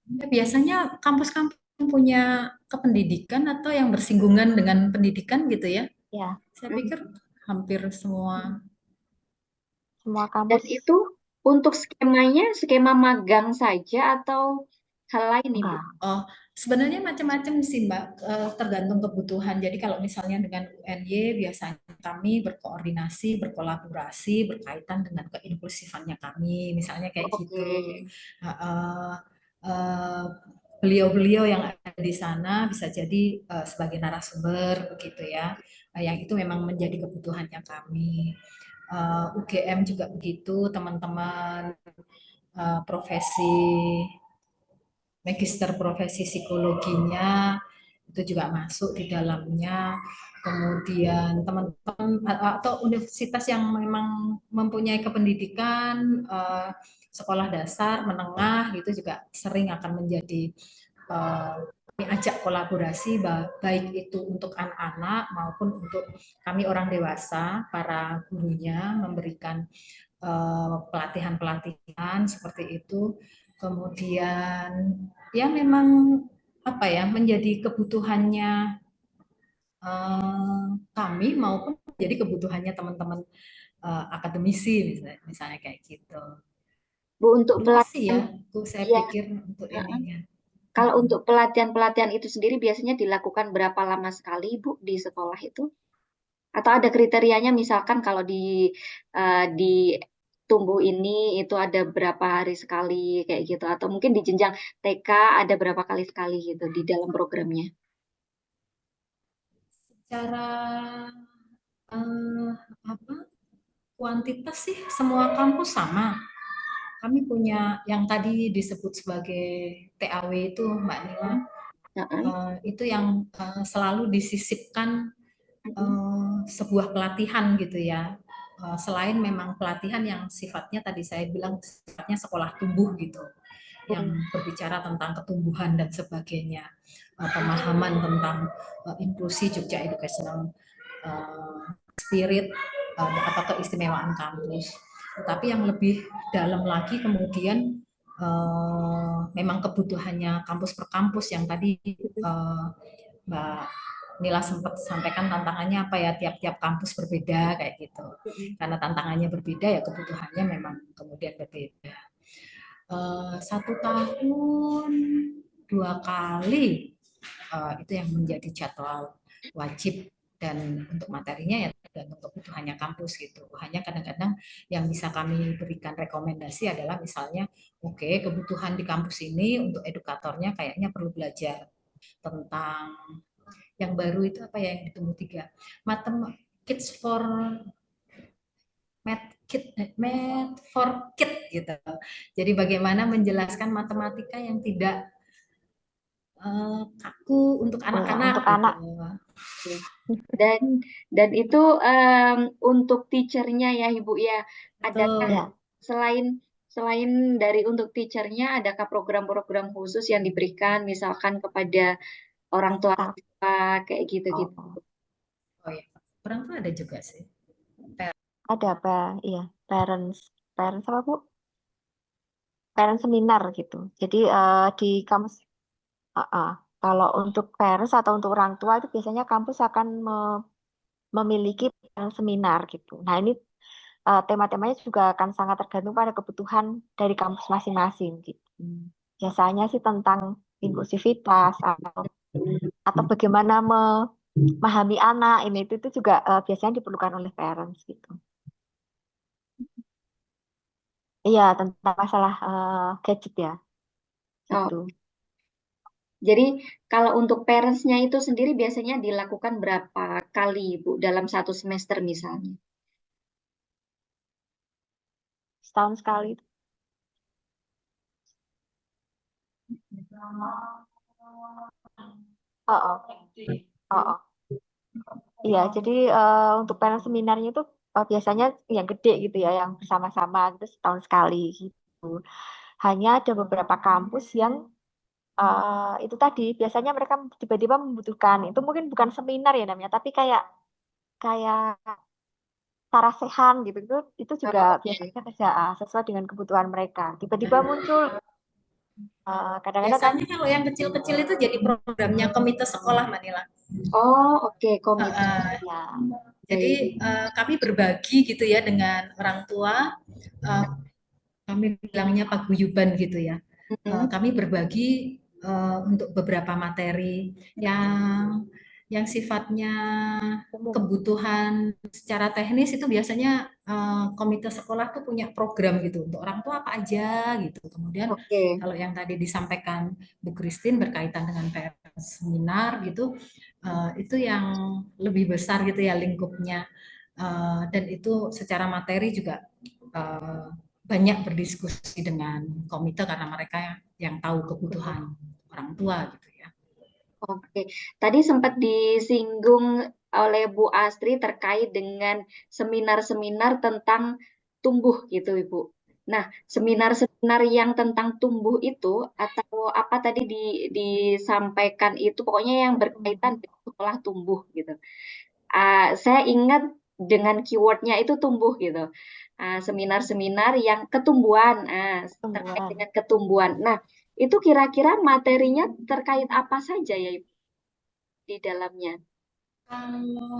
Ya, biasanya kampus-kampus yang punya kependidikan atau yang bersinggungan dengan pendidikan gitu ya. Ya, Saya pikir hampir semua. semua Dan kampus itu untuk skemanya skema magang saja atau hal lain Ibu? enggak. Oh, sebenarnya macam-macam sih Mbak, tergantung kebutuhan. Jadi kalau misalnya dengan UNY biasanya kami berkoordinasi, berkolaborasi berkaitan dengan keinklusifannya kami, misalnya kayak Oke. gitu. Eh, eh, Beliau-beliau yang ada di sana bisa jadi sebagai narasumber begitu ya. Yang itu memang menjadi kebutuhannya kami. UGM juga begitu, teman-teman profesi magister profesi psikologinya itu juga masuk di dalamnya. Kemudian teman-teman atau universitas yang memang mempunyai kependidikan sekolah dasar, menengah gitu juga sering akan menjadi kami ajak kolaborasi baik itu untuk anak-anak maupun untuk kami orang dewasa, para gurunya memberikan pelatihan-pelatihan seperti itu. Kemudian ya memang apa ya menjadi kebutuhannya kami maupun jadi kebutuhannya teman-teman akademisi misalnya kayak gitu. Bu untuk Itu sih pelatihan ya, saya ya. pikir untuk ininya. Kalau untuk pelatihan-pelatihan itu sendiri biasanya dilakukan berapa lama sekali, Bu, di sekolah itu? Atau ada kriterianya misalkan kalau di tumbuh ini itu ada berapa hari sekali kayak gitu atau mungkin di jenjang TK ada berapa kali sekali gitu di dalam programnya. Secara apa kuantitas sih semua kampus sama. Kami punya yang tadi disebut sebagai TAW itu Mbak Nila, Heeh. itu yang selalu disisipkan sebuah pelatihan gitu ya. Selain memang pelatihan yang sifatnya tadi saya bilang sifatnya sekolah tumbuh gitu, yang berbicara tentang ketumbuhan dan sebagainya, pemahaman tentang inklusi Jogja Educational Spirit atau keistimewaan kampus. Tetapi yang lebih dalam lagi kemudian memang kebutuhannya kampus per kampus yang tadi Mbak Nila sempat sampaikan tantangannya apa ya tiap-tiap kampus berbeda kayak gitu. Karena tantangannya berbeda ya kebutuhannya memang kemudian berbeda. 1 tahun 2 kali itu yang menjadi jadwal wajib dan untuk materinya ya tergantung kebutuhannya kampus gitu. Hanya kadang-kadang yang bisa kami berikan rekomendasi adalah misalnya oke kebutuhan di kampus ini untuk edukatornya kayaknya perlu belajar tentang yang baru itu apa ya yang ditunggu 3 matem kids for math for kid gitu. Jadi bagaimana menjelaskan matematika yang tidak kaku untuk anak-anak untuk gitu. anak. Dan itu untuk teachernya ya Ibu ya. Adakah Betul. Ya, selain selain dari untuk teachernya, adakah program-program khusus yang diberikan misalkan kepada orang tua tak. siswa kayak gitu-gitu? Oh, Oh ya, orang tuh ada juga sih. ada apa? Iya, parents, parents apa Bu? Parents seminar gitu. Jadi di kampus, Kalau untuk parents atau untuk orang tua itu biasanya kampus akan memiliki seminar gitu. Nah, ini tema-temanya juga akan sangat tergantung pada kebutuhan dari kampus masing-masing gitu. Biasanya sih tentang inklusivitas atau bagaimana memahami anak ini itu juga biasanya diperlukan oleh parents gitu. Iya, tentang masalah gadget ya, Oh, gitu. jadi kalau untuk parentsnya itu sendiri biasanya dilakukan berapa kali, Bu, dalam satu semester misalnya? Setahun sekali. Oh, oh, oh, oh. Iya, jadi untuk panel seminarnya itu biasanya yang gede gitu ya, yang bersama-sama itu setahun sekali gitu. Hanya ada beberapa kampus yang itu tadi biasanya mereka tiba-tiba membutuhkan itu mungkin bukan seminar ya namanya, tapi kayak kayak sarasehan gitu itu juga Oh, oke. biasanya kerja sesuai dengan kebutuhan mereka. Tiba-tiba muncul kadang-kadang kan Biasanya kalau yang kecil-kecil itu jadi programnya komite sekolah, Manila. Oh, oke, komite. ya Jadi Baik. kami berbagi gitu ya dengan orang tua. eh, Kami bilangnya paguyuban gitu ya. Mm-mm. Kami berbagi untuk beberapa materi yang sifatnya umum. kebutuhan secara teknis itu biasanya komite sekolah tuh punya program gitu untuk orang tua apa aja gitu. Kemudian Oke. kalau yang tadi disampaikan Bu Christine berkaitan dengan parents seminar gitu, itu yang lebih besar gitu ya lingkupnya. Dan itu secara materi juga eh, banyak berdiskusi dengan komite karena mereka yang tahu kebutuhan orang tua gitu ya. Oke, tadi sempat disinggung oleh Bu Astri terkait dengan seminar-seminar tentang tumbuh gitu, Ibu. Nah, seminar-seminar yang tentang tumbuh itu atau apa tadi disampaikan itu pokoknya yang berkaitan dengan sekolah tumbuh gitu. Saya ingat dengan keywordnya itu tumbuh gitu. Seminar-seminar yang ketumbuhan, terkait Tumbuhan. dengan ketumbuhan. Nah, itu kira-kira materinya terkait apa saja ya Ibu di dalamnya? Kalau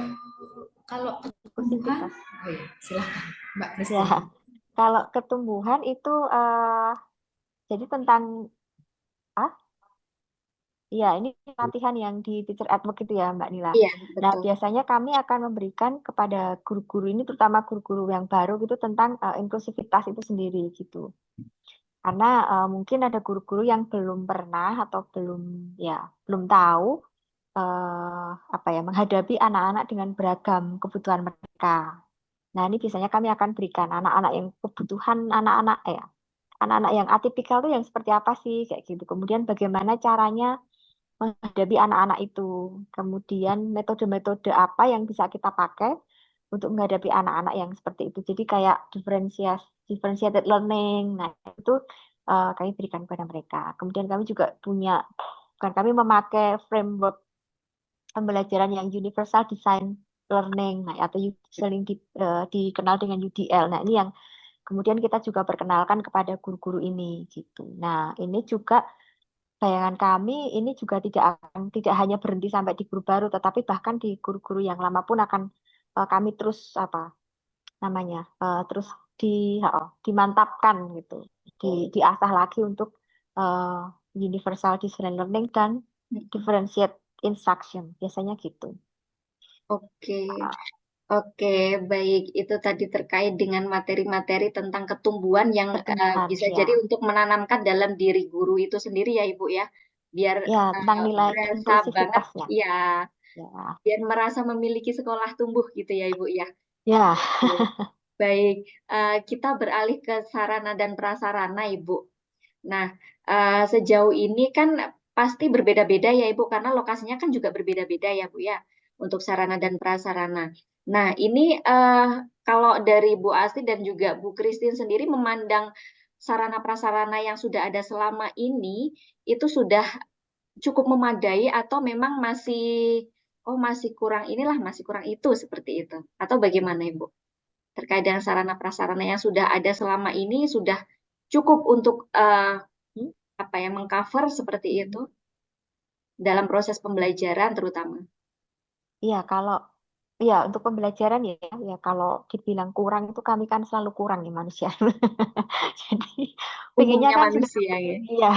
kalau ketumbuhan, Inklusivitas. oh ya silahkan Mbak Ya, Christine. kalau ketumbuhan itu jadi tentang ah iya ini latihan yang di teacher at work itu ya Mbak Nila. Iya, Nah, betul. biasanya kami akan memberikan kepada guru-guru ini terutama guru-guru yang baru gitu tentang inklusivitas itu sendiri gitu. Karena mungkin ada guru-guru yang belum pernah atau belum tahu apa ya menghadapi anak-anak dengan beragam kebutuhan mereka. Nah, ini biasanya kami akan berikan anak-anak yang kebutuhan anak-anak yang atipikal tuh yang seperti apa sih kayak gitu. Kemudian bagaimana caranya menghadapi anak-anak itu. Kemudian metode-metode apa yang bisa kita pakai untuk menghadapi anak-anak yang seperti itu. Jadi kayak differentiated learning. Nah, itu kami berikan kepada mereka. Kemudian kami juga bukan kami memakai framework pembelajaran yang universal design learning, nah, atau sering dikenal dengan UDL. Nah, ini yang kemudian kita juga perkenalkan kepada guru-guru ini gitu. Nah, ini juga bayangan kami ini juga tidak hanya berhenti sampai di guru baru, tetapi bahkan di guru-guru yang lama pun akan kami terus terus dimantapkan gitu, diasah lagi untuk uh, universal design learning dan differentiate instruction, biasanya gitu. Oke. Oke, baik. Itu tadi terkait dengan materi-materi tentang ketumbuhan yang Pertumbuhan, bisa ya, jadi untuk menanamkan dalam diri guru itu sendiri ya, Ibu ya. Biar ya tentang nilai berasa banget, inklusivitasnya, ya, ya, biar merasa memiliki sekolah tumbuh gitu ya, Ibu ya. ya, Oke. Baik, kita beralih ke sarana dan prasarana, Ibu. Nah, sejauh ini kan pasti berbeda-beda ya Ibu, karena lokasinya kan juga berbeda-beda ya Bu ya, untuk sarana dan prasarana. Nah, ini kalau dari Bu Asti dan juga Bu Christine sendiri memandang sarana prasarana yang sudah ada selama ini itu sudah cukup memadai atau memang masih kurang inilah, masih kurang itu seperti itu. Atau bagaimana Ibu? Terkait dengan sarana prasarana yang sudah ada selama ini sudah cukup untuk Hmm? apa ya mengcover seperti itu. dalam proses pembelajaran terutama. Iya, kalau iya untuk pembelajaran ya, ya kalau dibilang kurang itu kami kan selalu kurang ya manusia. Jadi pengennya Umumnya kan sudah manusia ya. iya,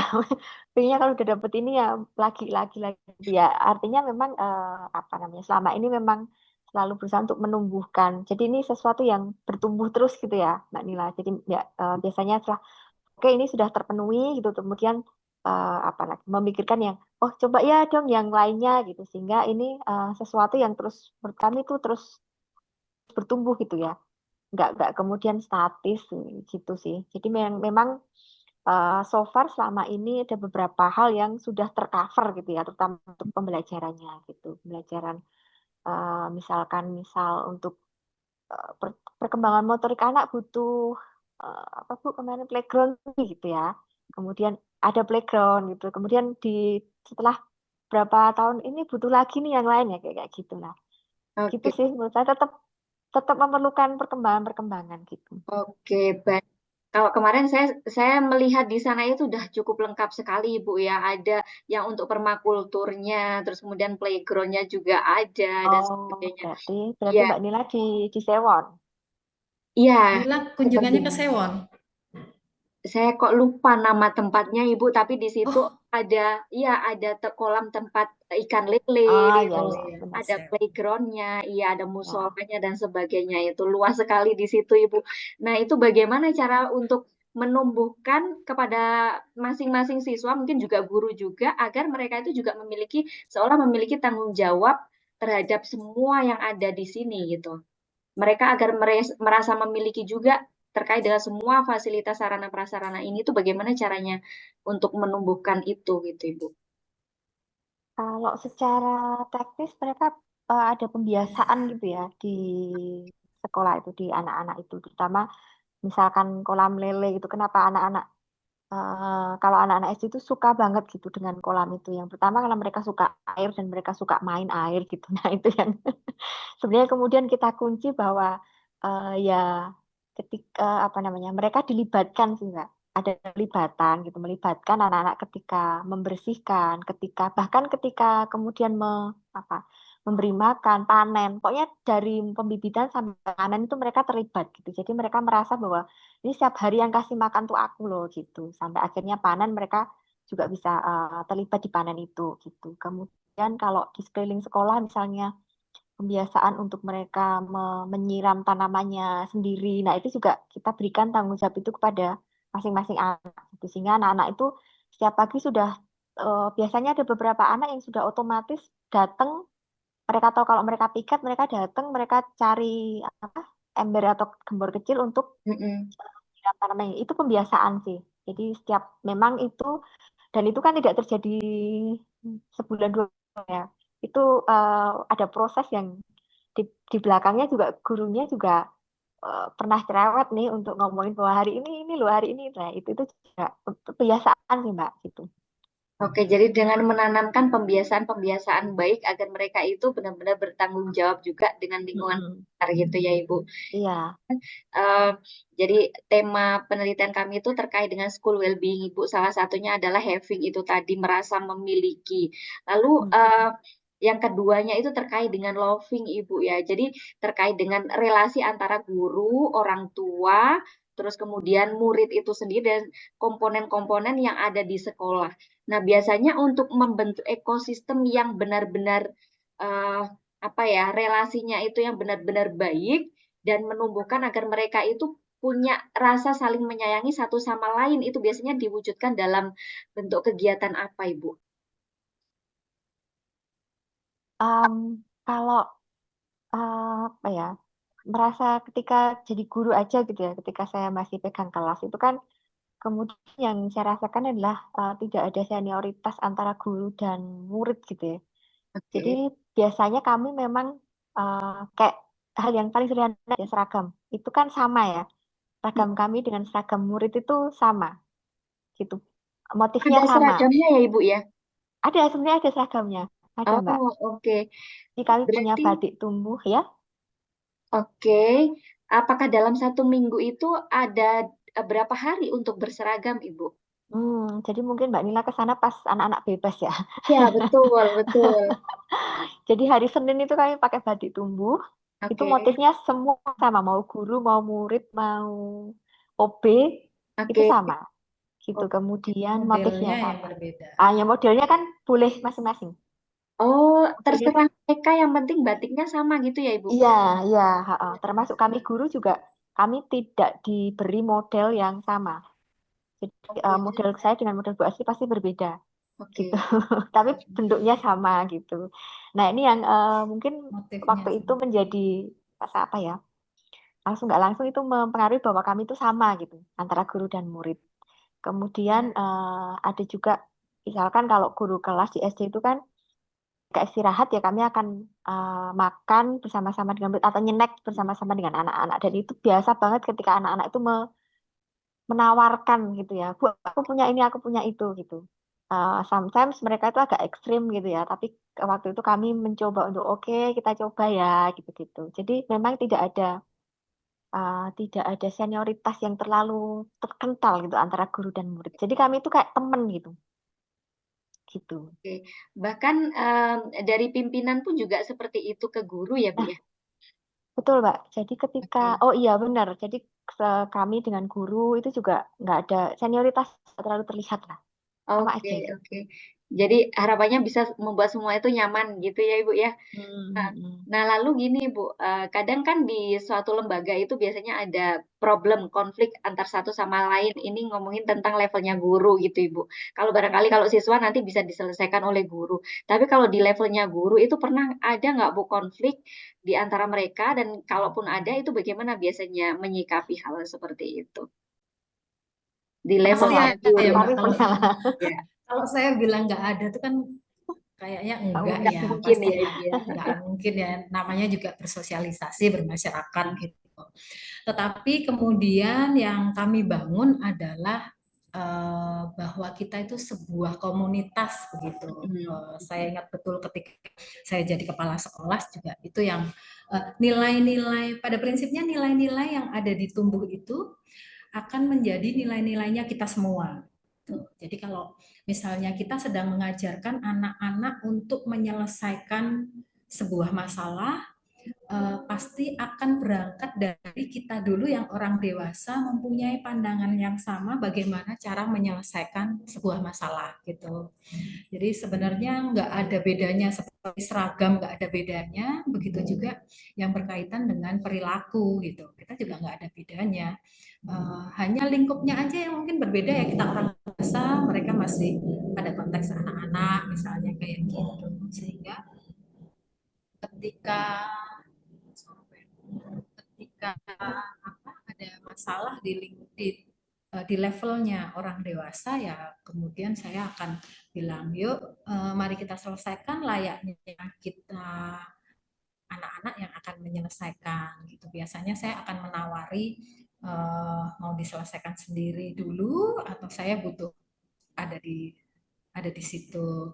pengennya kalau udah dapet ini ya lagi ya artinya memang apa namanya selama ini memang selalu berusaha untuk menumbuhkan. Jadi ini sesuatu yang bertumbuh terus gitu ya, Mbak Nila. Jadi ya biasanya setelah oke ini sudah terpenuhi gitu, kemudian apa lagi memikirkan yang oh coba ya dong yang lainnya gitu sehingga ini sesuatu yang terus menurut kami itu terus bertumbuh gitu ya, nggak kemudian statis gitu sih. Jadi memang so far selama ini ada beberapa hal yang sudah tercover gitu ya, terutama untuk pembelajarannya gitu. Pembelajaran misal untuk perkembangan motorik anak butuh apa Bu kemarin playground gitu ya. Kemudian ada playground gitu. Kemudian setelah berapa tahun ini butuh lagi nih yang lain ya kayak gitu lah. Gitu Oke, sih menurut saya tetap tetap memerlukan perkembangan-perkembangan gitu. oke, baik. Kalau kemarin saya melihat di sana itu udah cukup lengkap sekali, Ibu ya. Ada yang untuk permakulturnya, terus kemudian playgroundnya juga ada dan Oh, sebagainya. berarti Iya, Mbak Nila di Sewon. iya, Mbak Nila kunjungannya ke sepertinya. Sewon. Saya kok lupa nama tempatnya Ibu, tapi di situ Oh, ada kolam tempat ikan lele, Ah, ya terus ya iya, benar. ada Sewon. playgroundnya, iya ada Ya. musolanya dan sebagainya. Itu luas sekali di situ Ibu. Nah itu bagaimana cara untuk menumbuhkan kepada masing-masing siswa, mungkin juga guru juga, agar mereka itu juga seolah memiliki tanggung jawab terhadap semua yang ada di sini gitu. Mereka agar merasa memiliki juga terkait dengan semua fasilitas sarana prasarana ini tuh bagaimana caranya untuk menumbuhkan itu gitu Ibu. Kalau secara teknis mereka ada pembiasaan gitu ya di sekolah itu di anak-anak itu, terutama misalkan kolam lele itu. Kenapa anak-anak kalau anak-anak SD itu suka banget gitu dengan kolam itu. Yang pertama karena mereka suka air dan mereka suka main air gitu. Nah itu yang sebenarnya kemudian kita kunci bahwa ya ketika apa namanya mereka dilibatkan sih Mbak. Ada pelibatan gitu, melibatkan anak-anak ketika membersihkan, ketika bahkan ketika kemudian apa, memberi makan, panen. Pokoknya dari pembibitan sampai panen itu mereka terlibat gitu. Jadi mereka merasa bahwa ini setiap hari yang kasih makan tuh aku loh gitu. Sampai akhirnya panen mereka juga bisa terlibat di panen itu gitu. Kemudian kalau di sekeliling sekolah misalnya pembiasaan untuk mereka menyiram tanamannya sendiri. Nah, itu juga kita berikan tanggung jawab itu kepada masing-masing anak. Gitu. Sehingga anak-anak itu setiap pagi sudah biasanya ada beberapa anak yang sudah otomatis datang. Mereka tahu kalau mereka piket, mereka datang, mereka cari apa ember atau gembor kecil untuk Mm-mm. menyiram tanaman. Itu pembiasaan sih. Jadi setiap memang itu dan itu kan tidak terjadi sebulan dua bulan ya. Itu ada proses yang di, di belakangnya juga gurunya juga pernah cerewet nih untuk ngomongin bahwa hari ini loh hari ini. Nah, itu juga kebiasaan sih Mbak gitu. Oke, jadi dengan menanamkan pembiasaan-pembiasaan baik agar mereka itu benar-benar bertanggung jawab juga dengan lingkungan Mm-mm. sekitar gitu ya Ibu. Iya. Eh, jadi tema penelitian kami itu terkait dengan school well-being Ibu. Salah satunya adalah having itu tadi merasa memiliki. Lalu Mm. yang keduanya itu terkait dengan loving Ibu ya. Jadi terkait dengan relasi antara guru, orang tua, terus kemudian murid itu sendiri dan komponen-komponen yang ada di sekolah. Nah, biasanya untuk membentuk ekosistem yang benar-benar eh, apa ya, relasinya itu yang benar-benar baik dan menumbuhkan agar mereka itu punya rasa saling menyayangi satu sama lain itu biasanya diwujudkan dalam bentuk kegiatan apa, Ibu? Am, kalau apa ya merasa ketika jadi guru aja gitu ya, ketika saya masih pegang kelas itu kan kemudian yang saya rasakan adalah tidak ada senioritas antara guru dan murid gitu ya. Jadi Oke. biasanya kami memang kayak hal yang paling sederhana ya seragam. Itu kan sama ya. Seragam kami dengan seragam murid itu sama gitu. Motifnya Ada sama. seragamnya ya, Ibu ya? Ada sebenarnya ada seragamnya. Ada Mbak. Oh, oke. Jadi kami punya Berarti, batik tumbuh ya. oke. Apakah dalam satu minggu itu ada berapa hari untuk berseragam, Ibu? Jadi mungkin Mbak Nila ke sana pas anak-anak bebas ya. Ya, betul, betul. Jadi hari Senin itu kami pakai batik tumbuh. Itu Oke, motifnya semua sama, mau guru, mau murid, mau OB, itu oke. sama. Gitu. Oh, Kemudian motifnya Modelnya yang sama. berbeda. Ya modelnya kan boleh masing-masing. oh, Modelnya, terserah mereka yang penting batiknya sama gitu ya, Ibu? iya, iya, termasuk kami guru juga, kami tidak diberi model yang sama. Jadi Oke, model saya dengan model Bu Asri pasti berbeda gitu. oke. Tapi bentuknya sama gitu. Nah, ini yang mungkin Motifnya waktu itu sama. menjadi rasa apa ya? Langsung nggak langsung itu mempengaruhi bahwa kami itu sama gitu antara guru dan murid. Kemudian Ya. ada juga misalkan kalau guru kelas di SD itu kan ketika istirahat ya kami akan makan bersama-sama dengan murid atau nyenek bersama-sama dengan anak-anak, dan itu biasa banget ketika anak-anak itu menawarkan gitu ya, Bu, aku punya ini, aku punya itu gitu. Sometimes mereka itu agak ekstrim gitu ya, tapi waktu itu kami mencoba untuk oke, kita coba ya gitu-gitu. Jadi memang tidak ada senioritas yang terlalu terkental gitu antara guru dan murid. Jadi kami itu kayak temen gitu, gitu. Oke. Bahkan dari pimpinan pun juga seperti itu ke guru ya, Bu Nah, ya? betul, Mbak. Jadi ketika, Oke. oh iya benar. Jadi kami dengan guru itu juga nggak ada senioritas, nggak terlalu terlihat lah, sama Oke, aja gitu. oke. Jadi harapannya bisa membuat semua itu nyaman gitu ya, Ibu ya? Nah, Hmm, hmm, nah lalu gini Bu, kadang kan di suatu lembaga itu biasanya ada problem, konflik antar satu sama lain. Ini ngomongin tentang levelnya guru gitu Ibu. Kalau barangkali kalau siswa nanti bisa diselesaikan oleh guru. Tapi kalau di levelnya guru itu pernah ada nggak Bu konflik di antara mereka dan kalaupun ada itu bagaimana biasanya menyikapi hal seperti itu? Di pernah Pasti Mbak. levelnya ada ya guru. Mbak. Kami Kalau pernah lah. Ya, kalau saya bilang nggak ada tuh kan kayaknya Nggak enggak nggak mungkin. ya. mungkin Pasti ya Ibu ya. nggak mungkin ya. Namanya juga bersosialisasi, bermasyarakat gitu. Tetapi kemudian yang kami bangun adalah bahwa kita itu sebuah komunitas begitu. Mhm. Saya ingat betul ketika saya jadi kepala sekolah juga itu yang nilai-nilai pada prinsipnya nilai-nilai yang ada di tumbuh itu akan menjadi nilai-nilainya kita semua. Jadi kalau misalnya kita sedang mengajarkan anak-anak untuk menyelesaikan sebuah masalah, pasti akan berangkat dari kita dulu yang orang dewasa mempunyai pandangan yang sama bagaimana cara menyelesaikan sebuah masalah gitu. Jadi sebenarnya nggak ada bedanya seperti seragam nggak ada bedanya, begitu juga yang berkaitan dengan perilaku gitu. Kita juga nggak ada bedanya. Hanya lingkupnya aja yang mungkin berbeda ya, kita orang dewasa, mereka masih pada konteks anak-anak misalnya kayak gitu. Sehingga ketika ketika apa ada masalah di levelnya orang dewasa ya kemudian saya akan bilang yuk mari kita selesaikan layaknya kita anak-anak yang akan menyelesaikan gitu. Biasanya saya akan menawari mau diselesaikan sendiri dulu atau saya butuh ada di ada di situ.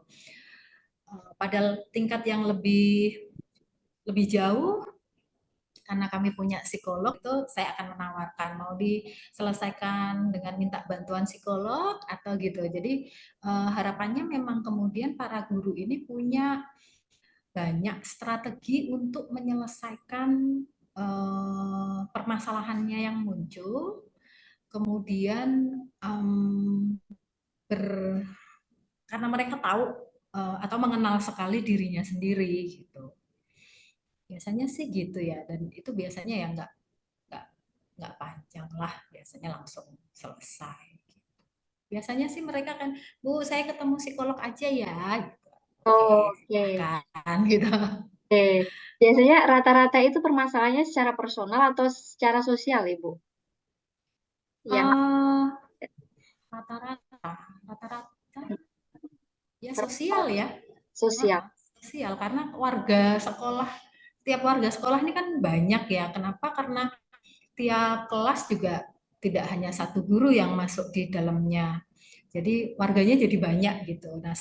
Pada tingkat yang lebih jauh karena kami punya psikolog itu saya akan menawarkan mau diselesaikan dengan minta bantuan psikolog atau gitu. Jadi harapannya memang kemudian para guru ini punya banyak strategi untuk menyelesaikan permasalahannya yang muncul, kemudian ber, karena mereka tahu atau mengenal sekali dirinya sendiri gitu. Biasanya sih gitu ya, dan itu biasanya ya nggak nggak panjang lah, biasanya langsung selesai. Biasanya sih mereka kan, Bu, saya ketemu psikolog aja ya. Gitu. Oke, Oke. silahkan gitu. Oke, biasanya rata-rata itu permasalahannya secara personal atau secara sosial, Ibu? Yang Eh, rata-rata, rata-rata ya sosial ya. sosial. Sosial karena warga sekolah, tiap warga sekolah ini kan banyak ya. Kenapa? Karena tiap kelas juga tidak hanya satu guru yang masuk di dalamnya. Jadi warganya jadi banyak gitu. Nah,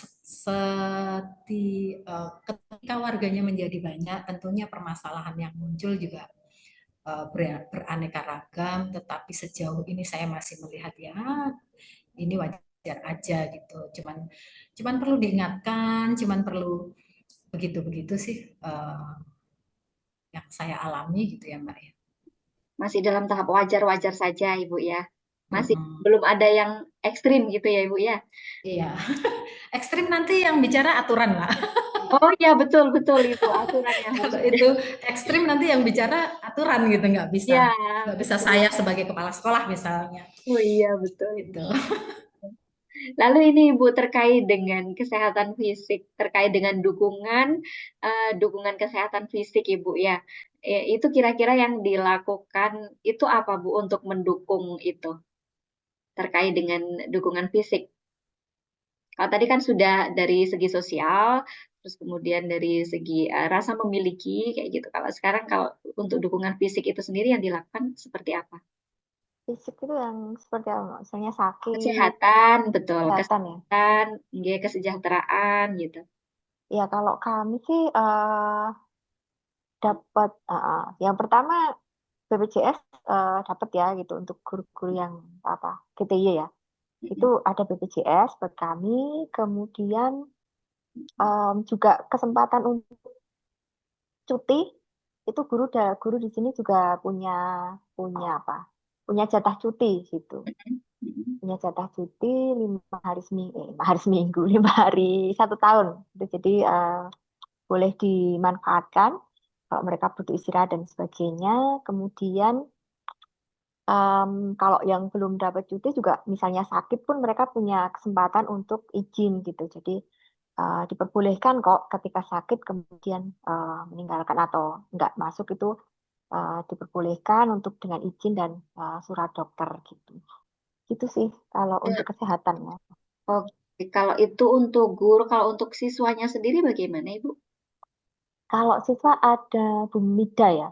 ketika warganya menjadi banyak, tentunya permasalahan yang muncul juga beraneka ragam. Tetapi sejauh ini saya masih melihat ya, ini wajar belajar aja gitu. Cuman perlu diingatkan, cuman perlu begitu-begitu sih yang saya alami gitu ya Mbak ya. Masih dalam tahap wajar-wajar saja Ibu ya. Masih Mm-mm. belum ada yang ekstrim gitu ya Ibu ya. Iya, ekstrim nanti yang bicara aturan lah. Oh iya betul betul itu aturannya Kalau maksudnya. itu ekstrim nanti yang bicara aturan gitu, Ya nggak bisa betul. saya sebagai kepala sekolah misalnya Oh iya betul. gitu. Lalu ini Ibu terkait dengan kesehatan fisik, terkait dengan dukungan kesehatan fisik Ibu ya. Itu kira-kira yang dilakukan itu apa Bu untuk mendukung itu terkait dengan dukungan fisik? Kalau tadi kan sudah dari segi sosial, terus kemudian dari segi rasa memiliki kayak gitu. Kalau untuk dukungan fisik itu sendiri yang dilakukan seperti apa? Fisik itu yang seperti apa? Misalnya sakit, Kesehatan, betul, kesehatan ya. kesehatan, nggih, kesejahteraan gitu. Ya kalau kami sih dapat yang pertama BPJS dapat ya gitu untuk guru-guru yang apa GTY ya. Itu ada BPJS buat kami, kemudian juga kesempatan untuk cuti itu guru di sini juga punya punya apa? Punya jatah cuti gitu. Punya jatah cuti 5 hari seminggu, 5 hari 1 tahun. Gitu. Jadi boleh dimanfaatkan kalau mereka butuh istirahat dan sebagainya. Kemudian em, kalau yang belum dapat cuti juga misalnya sakit pun mereka punya kesempatan untuk izin gitu. Jadi diperbolehkan kok ketika sakit kemudian meninggalkan atau nggak masuk itu diperbolehkan untuk dengan izin dan surat dokter gitu. Itu sih kalau untuk kesehatan ya. Oke, kalau itu untuk guru, kalau untuk siswanya sendiri bagaimana, Ibu? Kalau siswa ada Bumida ya,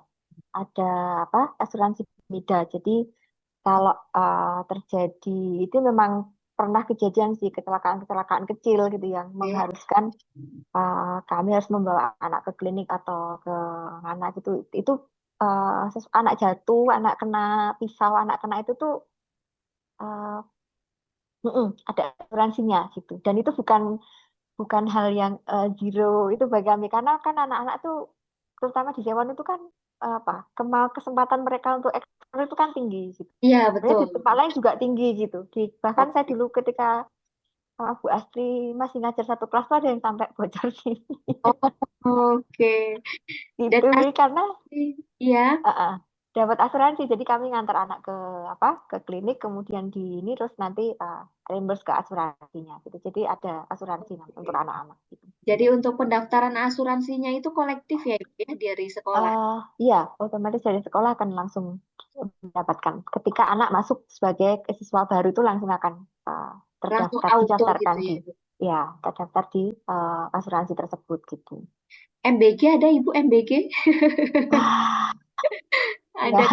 ada apa asuransi Bumida. Jadi kalau terjadi itu memang pernah kejadian sih kecelakaan-kecelakaan kecil gitu yang Oke. mengharuskan kami harus membawa anak ke klinik atau ke mana gitu. Itu anak jatuh, anak kena pisau, anak kena itu tuh uh, ada asuransinya gitu. Dan itu bukan bukan hal yang zero itu bagi kami karena kan anak-anak tuh terutama di Jawa itu kan apa kesempatan mereka untuk eksplor itu kan tinggi gitu. Iya, Sebenarnya betul. di tempat lain juga tinggi gitu. Bahkan saya Oke. dulu ketika sama Bu Astri masih ngajar satu kelas tuh ada yang sampai bocor sih. Oh, oke. Dan Itu jadi karena ya, uh, uh, dapat asuransi jadi kami ngantar anak ke apa ke klinik kemudian di ini terus nanti reimburse ke asuransinya gitu. Jadi ada asuransi untuk anak-anak gitu. jadi untuk pendaftaran asuransinya itu kolektif ya, Ibu, ya, dari sekolah. Iya, otomatis dari sekolah akan langsung mendapatkan. Ketika anak masuk sebagai siswa baru itu langsung akan Langsung terdaftar, auto didaftarkan gitu ya, di, Ibu. ya, terdaftar di asuransi tersebut gitu. MBG ada, Ibu, MBG? Ah, Ada enggak.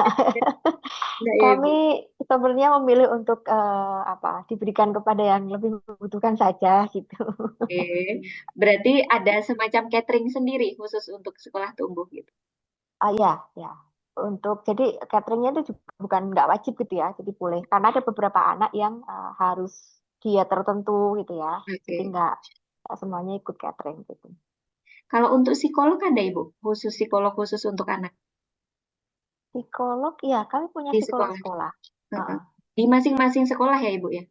enggak ya, Kami Ibu? sebenarnya memilih untuk apa diberikan kepada yang lebih membutuhkan saja gitu. Oke. Berarti ada semacam catering sendiri khusus untuk sekolah tumbuh gitu. Ya, ya. Untuk jadi cateringnya itu juga bukan nggak wajib gitu ya, jadi boleh. Karena ada beberapa anak yang harus diet tertentu gitu ya, jadi Oke. nggak semuanya ikut catering gitu. Kalau untuk psikolog ada, Ibu? Khusus psikolog khusus untuk anak Psikolog, ya kami punya di psikolog sekolah. sekolah. Heeh. Heeh. Di masing-masing sekolah ya, Ibu ya?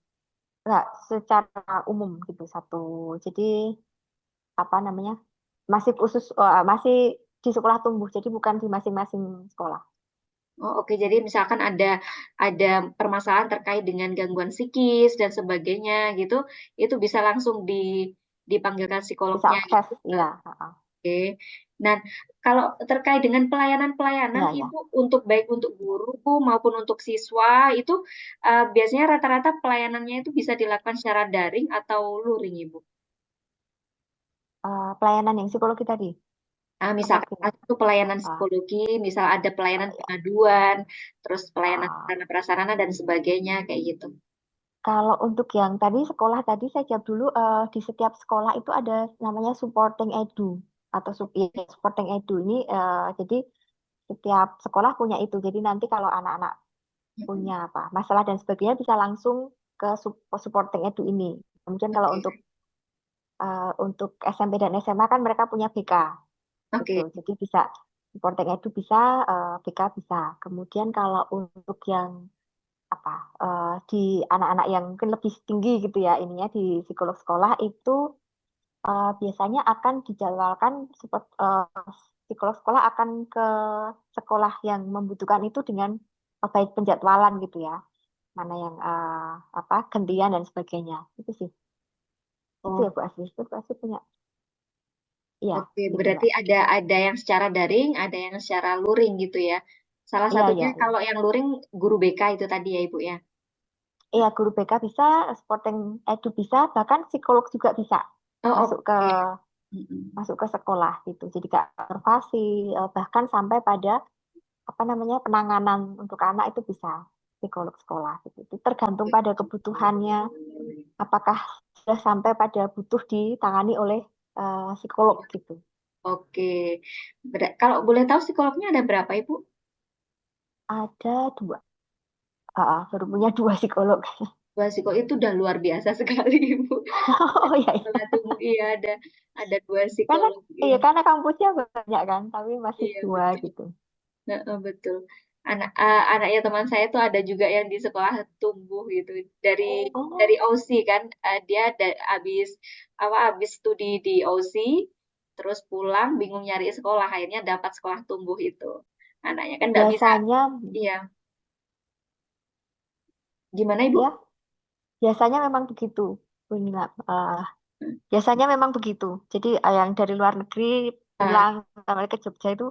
Nggak secara umum gitu satu. Jadi apa namanya masih khusus masih di sekolah tumbuh, jadi bukan di masing-masing sekolah. Oh, oke. Jadi misalkan ada permasalahan terkait dengan gangguan psikis dan sebagainya gitu, itu bisa langsung dipanggilkan Bisa psikolognya akses, gitu. iya. Heeh. Oke. Nah, kalau terkait dengan pelayanan-pelayanan Iya, ya. Ibu untuk baik untuk guru maupun untuk siswa itu biasanya rata-rata pelayanannya itu bisa dilakukan secara daring atau luring, Ibu? Pelayanan yang psikologi tadi, apa Misalkan gimana? itu pelayanan Ah, psikologi, misal ada pelayanan ya. pengaduan, terus pelayanan Ah, sarana prasarana dan sebagainya kayak gitu. Kalau untuk yang tadi sekolah tadi saya jawab dulu di setiap sekolah itu ada namanya supporting edu atau ya, supporting edu ini jadi setiap sekolah punya itu. Jadi nanti kalau anak-anak punya apa masalah dan sebagainya bisa langsung ke supporting edu ini. Kemudian kalau Oke, untuk SMP dan SMA kan mereka punya BK gitu. oke, Jadi bisa supporting edu bisa, BK bisa. Kemudian kalau untuk yang apa di anak-anak yang mungkin lebih tinggi gitu ya ininya di psikolog sekolah itu biasanya akan dijadwalkan psikolog sekolah akan ke sekolah yang membutuhkan itu dengan baik penjadwalan gitu ya. Mana yang apa gantian dan sebagainya. Itu sih. Itu ya oh, Bu Asri. Itu Bu Asri punya. Iya, oke. gitu Berarti Mbak. ada yang secara daring, ada yang secara luring gitu ya. Salah Iya, satunya iya, iya. kalau yang luring guru BK itu tadi ya Ibu ya. Iya, guru BK bisa, sporting edu bisa, bahkan psikolog juga bisa Oh, masuk ke oke. Mm-mm. sekolah gitu. Jadi kayak observasi, bahkan sampai pada apa namanya penanganan untuk anak itu bisa psikolog sekolah gitu. Itu tergantung pada kebutuhannya. Apakah sudah sampai pada butuh ditangani oleh psikolog gitu. Oke. Kalau boleh tahu psikolognya ada berapa Ibu? Ada dua, baru punya dua psikolog. Dua psikolog itu udah luar biasa sekali Ibu. Oh iya, Sekolah iya. tumbuh iya ada dua Karena psikolog. iya Iya, karena kampusnya banyak kan, tapi masih iya dua betul. gitu. Betul. Anaknya teman saya tuh ada juga yang di sekolah tumbuh gitu. Dari Oh, OC kan, dia habis habis studi di OC, terus pulang bingung nyari sekolah, akhirnya dapat sekolah tumbuh itu. Anaknya kan nggak bisa, biasanya iya. Gimana Ibu? ya, biasanya memang begitu. Inilah, biasanya memang begitu. Jadi yang dari luar negeri Ah, pulang kembali ke Jogja itu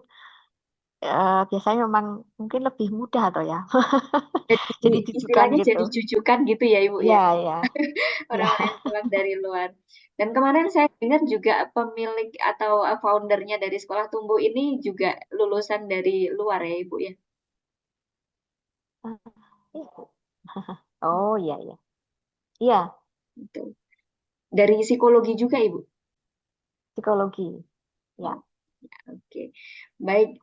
biasanya memang mungkin lebih mudah atau ya. jadi Jadi jujukan istilahnya gitu. jadi jujukan gitu ya Ibu Iya, ya. iya, iya. Orang-orang yang pulang dari luar. Dan kemarin saya dengar juga pemilik atau foundernya dari Sekolah Tumbuh ini juga lulusan dari luar ya Ibu ya. Oh, iya, iya. Iya, Gitu. Dari psikologi juga Ibu. psikologi. Oh, Ya. oke. Baik,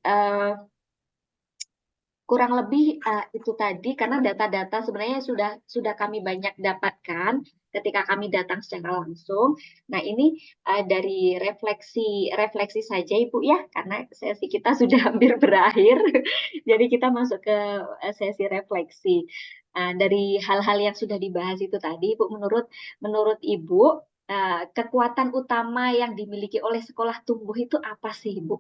kurang lebih itu tadi karena data-data sebenarnya sudah kami banyak dapatkan ketika kami datang secara langsung. Nah, ini dari refleksi refleksi saja Ibu ya, karena sesi kita sudah hampir berakhir. Jadi kita masuk ke sesi refleksi. Dari hal-hal yang sudah dibahas itu tadi, Ibu, menurut Ibu kekuatan utama yang dimiliki oleh sekolah tumbuh itu apa sih, Ibu?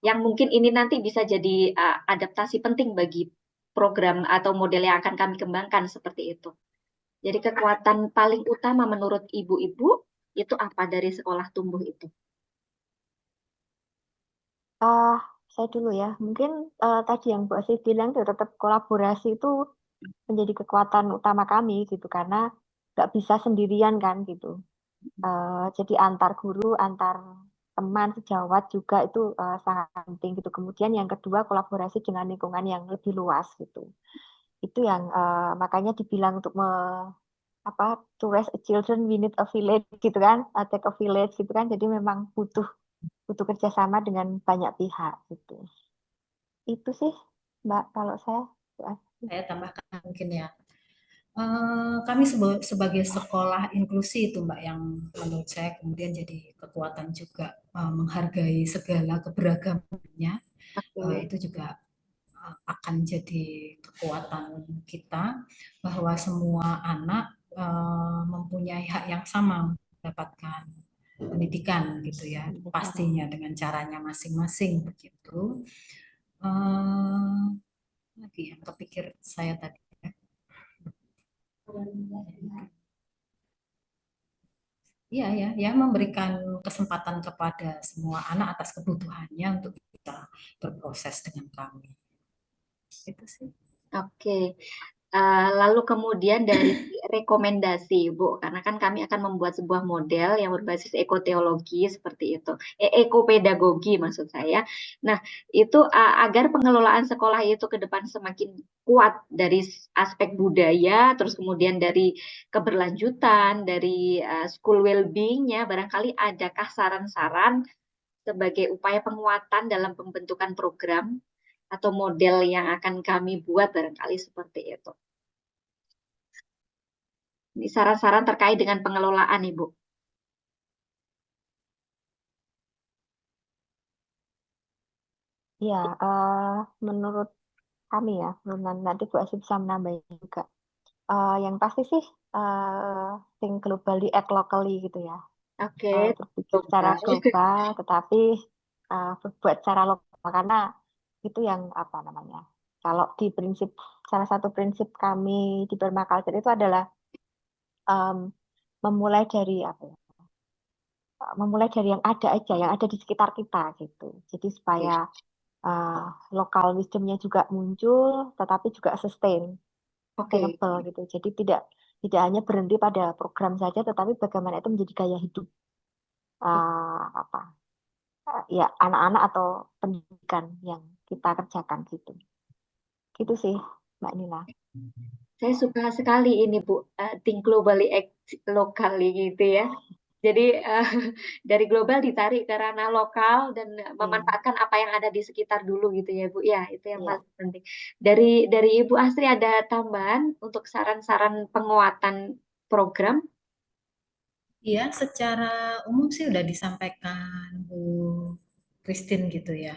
Yang mungkin ini nanti bisa jadi adaptasi penting bagi program atau model yang akan kami kembangkan seperti itu. Jadi kekuatan paling utama menurut ibu-ibu itu apa dari sekolah tumbuh itu? Ah, saya dulu ya. Mungkin tadi yang Bu Asih bilang itu tetap kolaborasi itu menjadi kekuatan utama kami gitu karena nggak bisa sendirian kan gitu. Jadi antar guru, antar teman sejawat juga itu sangat penting gitu. Kemudian yang kedua kolaborasi dengan lingkungan yang lebih luas gitu. Itu yang makanya dibilang untuk apa to raise a children we need a village gitu kan, take a village gitu kan. Jadi memang butuh butuh kerjasama dengan banyak pihak gitu. Itu sih Mbak kalau saya. Saya tambahkan mungkin ya. Kami sebagai sekolah inklusi itu Mbak yang menurut saya kemudian jadi kekuatan juga, menghargai segala keberagamannya, Oke, itu juga akan jadi kekuatan kita bahwa semua anak mempunyai hak yang sama mendapatkan pendidikan gitu ya, pastinya dengan caranya masing-masing begitu. Eh, Lagi yang kepikir saya tadi ya. Iya ya, ya memberikan kesempatan kepada semua anak atas kebutuhannya untuk kita berproses dengan kami. Itu sih. oke. Lalu kemudian dari rekomendasi, Bu, karena kan kami akan membuat sebuah model yang berbasis ekoteologi seperti itu, ekopedagogi maksud saya. Nah, itu agar pengelolaan sekolah itu ke depan semakin kuat dari aspek budaya, terus kemudian dari keberlanjutan, dari school well-being-nya, barangkali adakah saran-saran sebagai upaya penguatan dalam pembentukan program atau model yang akan kami buat barangkali seperti itu. Ini saran-saran terkait dengan pengelolaan, Ibu. Ya, menurut kami ya, nanti Bu Asih bisa menambahin juga. Yang pasti sih, think globally, act locally gitu ya. Oke, Berpikir secara global. global, tetapi berbuat secara lokal karena itu yang apa namanya? Kalau di prinsip salah satu prinsip kami di permaculture itu adalah em, memulai dari apa ya? Memulai dari yang ada aja, yang ada di sekitar kita gitu. Jadi supaya Oke, uh, lokal wisdomnya juga muncul, tetapi juga oke, sustainable gitu. Jadi tidak tidak hanya berhenti pada program saja, tetapi bagaimana itu menjadi gaya hidup apa ya anak-anak atau pendidikan yang kita kerjakan gitu. Gitu sih, Mbak Nila. saya suka sekali ini Bu, think globally, act locally gitu ya. Jadi dari global ditarik ke ranah lokal dan Iya, memanfaatkan apa yang ada di sekitar dulu gitu ya Bu. Ya, itu yang iya. paling penting. Dari Ibu Astri ada tambahan untuk saran-saran penguatan program? Iya, secara umum sih udah disampaikan Bu Christine gitu ya.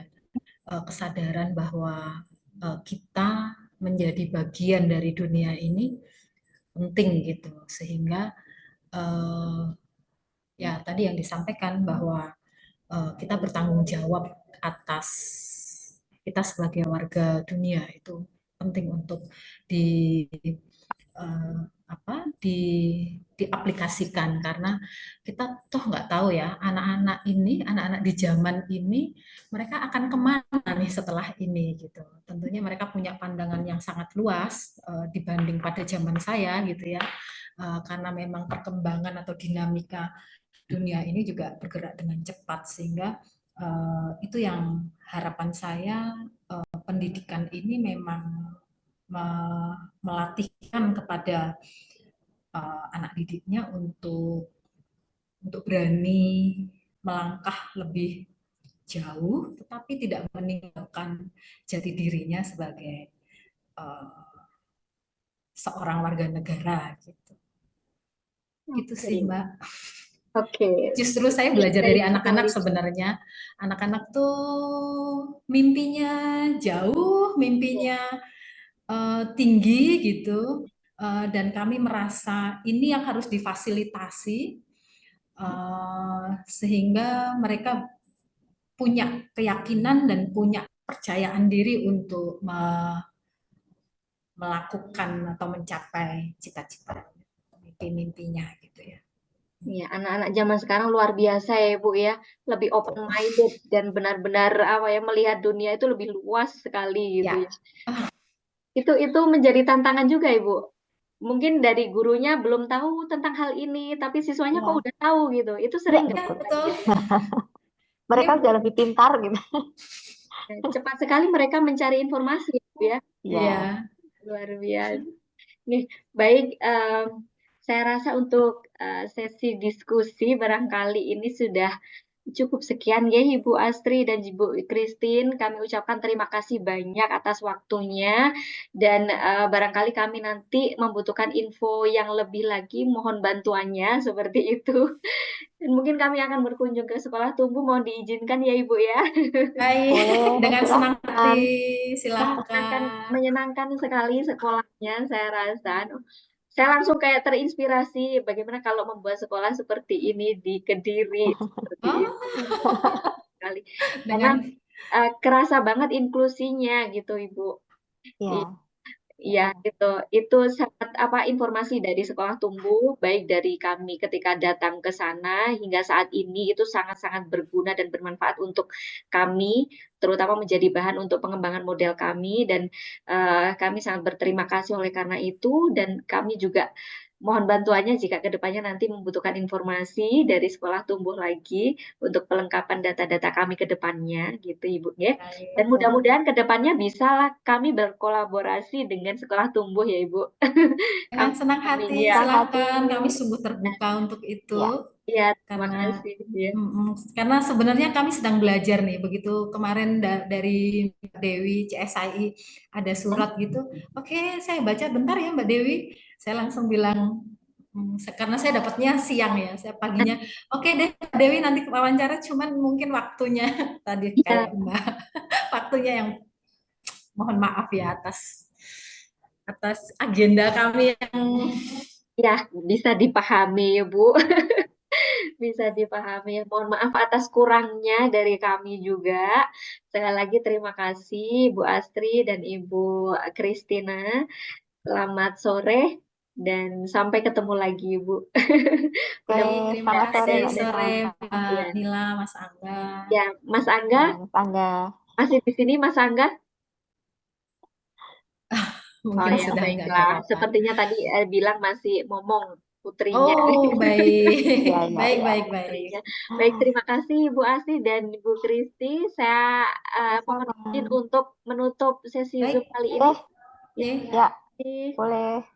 Kesadaran bahwa kita menjadi bagian dari dunia ini penting gitu. Sehingga eh, ya tadi yang disampaikan bahwa kita bertanggung jawab atas kita sebagai warga dunia itu penting untuk di eh, apa diaplikasikan karena kita toh nggak tahu ya anak-anak di zaman ini mereka akan kemana nih setelah ini gitu. Tentunya mereka punya pandangan yang sangat luas dibanding pada zaman saya gitu ya. Karena memang perkembangan atau dinamika dunia ini juga bergerak dengan cepat sehingga itu yang harapan saya pendidikan ini memang melatihkan kepada anak didiknya untuk berani melangkah lebih jauh, tetapi tidak meninggalkan jati dirinya sebagai uh, seorang warga negara gitu. Gitu sih Oke, Mbak. oke. Justru saya belajar dari Baik anak-anak sekali. sebenarnya. Anak-anak tuh mimpinya jauh, mimpinya tinggi gitu. Dan kami merasa ini yang harus difasilitasi sehingga mereka punya keyakinan dan punya percayaan diri untuk melakukan atau mencapai cita-cita mimpi-mimpinya gitu ya. Ya, anak-anak zaman sekarang luar biasa ya, Bu ya. Lebih open minded dan benar-benar apa ya melihat dunia itu lebih luas sekali gitu Ya, ya. Itu menjadi tantangan juga, Ibu. Mungkin dari gurunya belum tahu tentang hal ini, tapi siswanya kok Iya, udah tahu gitu. Itu iya sering nggak betul. terjadi? betul. Mereka Ini sudah lebih pintar gitu. Cepat sekali mereka mencari informasi, Ibu ya. Iya. ya. Luar biasa. Nih, baik. Saya rasa untuk sesi diskusi barangkali ini sudah cukup sekian ya Ibu Astri dan Ibu Christine. Kami ucapkan terima kasih banyak atas waktunya dan barangkali kami nanti membutuhkan info yang lebih lagi, mohon bantuannya seperti itu. Dan mungkin kami akan berkunjung ke sekolah tumbuh, mohon diizinkan ya Ibu ya. Baik, Boleh, dengan senang silahkan. hati, Menyenangkan, silakan. menyenangkan sekali sekolahnya, saya rasa. Saya langsung kayak terinspirasi bagaimana kalau membuat sekolah seperti ini di Kediri seperti itu Oh, sekali. Karena dengan kerasa banget inklusinya gitu, Ibu. Ya, Iya, itu sangat apa informasi dari sekolah tumbuh, baik dari kami ketika datang ke sana hingga saat ini itu sangat-sangat berguna dan bermanfaat untuk kami, terutama menjadi bahan untuk pengembangan model kami dan kami sangat berterima kasih oleh karena itu dan kami juga mohon bantuannya jika kedepannya nanti membutuhkan informasi dari sekolah tumbuh lagi untuk pelengkapan data-data kami ke depannya gitu Ibu ya. Dan baik. baik. mudah-mudahan kedepannya bisalah kami berkolaborasi dengan sekolah tumbuh ya Ibu. Dengan senang Amin hati, ya. Senang hati. silakan. Kami sungguh terbuka untuk Ya, itu. Ya, terima Karena kasih ya. karena sebenarnya kami sedang belajar nih. Begitu kemarin dari Mbak Dewi CSII ada surat gitu. Oke, saya baca bentar ya Mbak Dewi. Saya langsung bilang Karena saya dapatnya siang ya, saya paginya, oke deh Mbak Dewi nanti wawancara, cuman mungkin waktunya tadi Iya, kayak Mbak, waktunya yang mohon maaf ya atas atas agenda kami yang ya bisa dipahami ya Bu. Bisa dipahami. Mohon maaf atas kurangnya dari kami juga. Sekali lagi terima kasih Bu Astri dan Ibu Kristina. Selamat sore dan sampai ketemu lagi Bu. Oke, Mudah terima selamat sore kasih Mbak sore Nila. Mbak ya. Nila, Mas Angga. Ya, Mas Angga Ya, Mas Angga. masih di sini Mas Angga? Oh Mungkin ya, sudah nggak baiklah. relevan. Sepertinya tadi bilang masih ngomong putrinya. Oh, Iya, baik. iya, Baik, iya. baik, baik. Putrinya. Baik, terima kasih Bu Asri dan Bu Kristi. Saya mohon izin Sama-sama. untuk menutup sesi Zoom Baik, kali ini. Oke, Ya, oke. ya, terima kasih. boleh.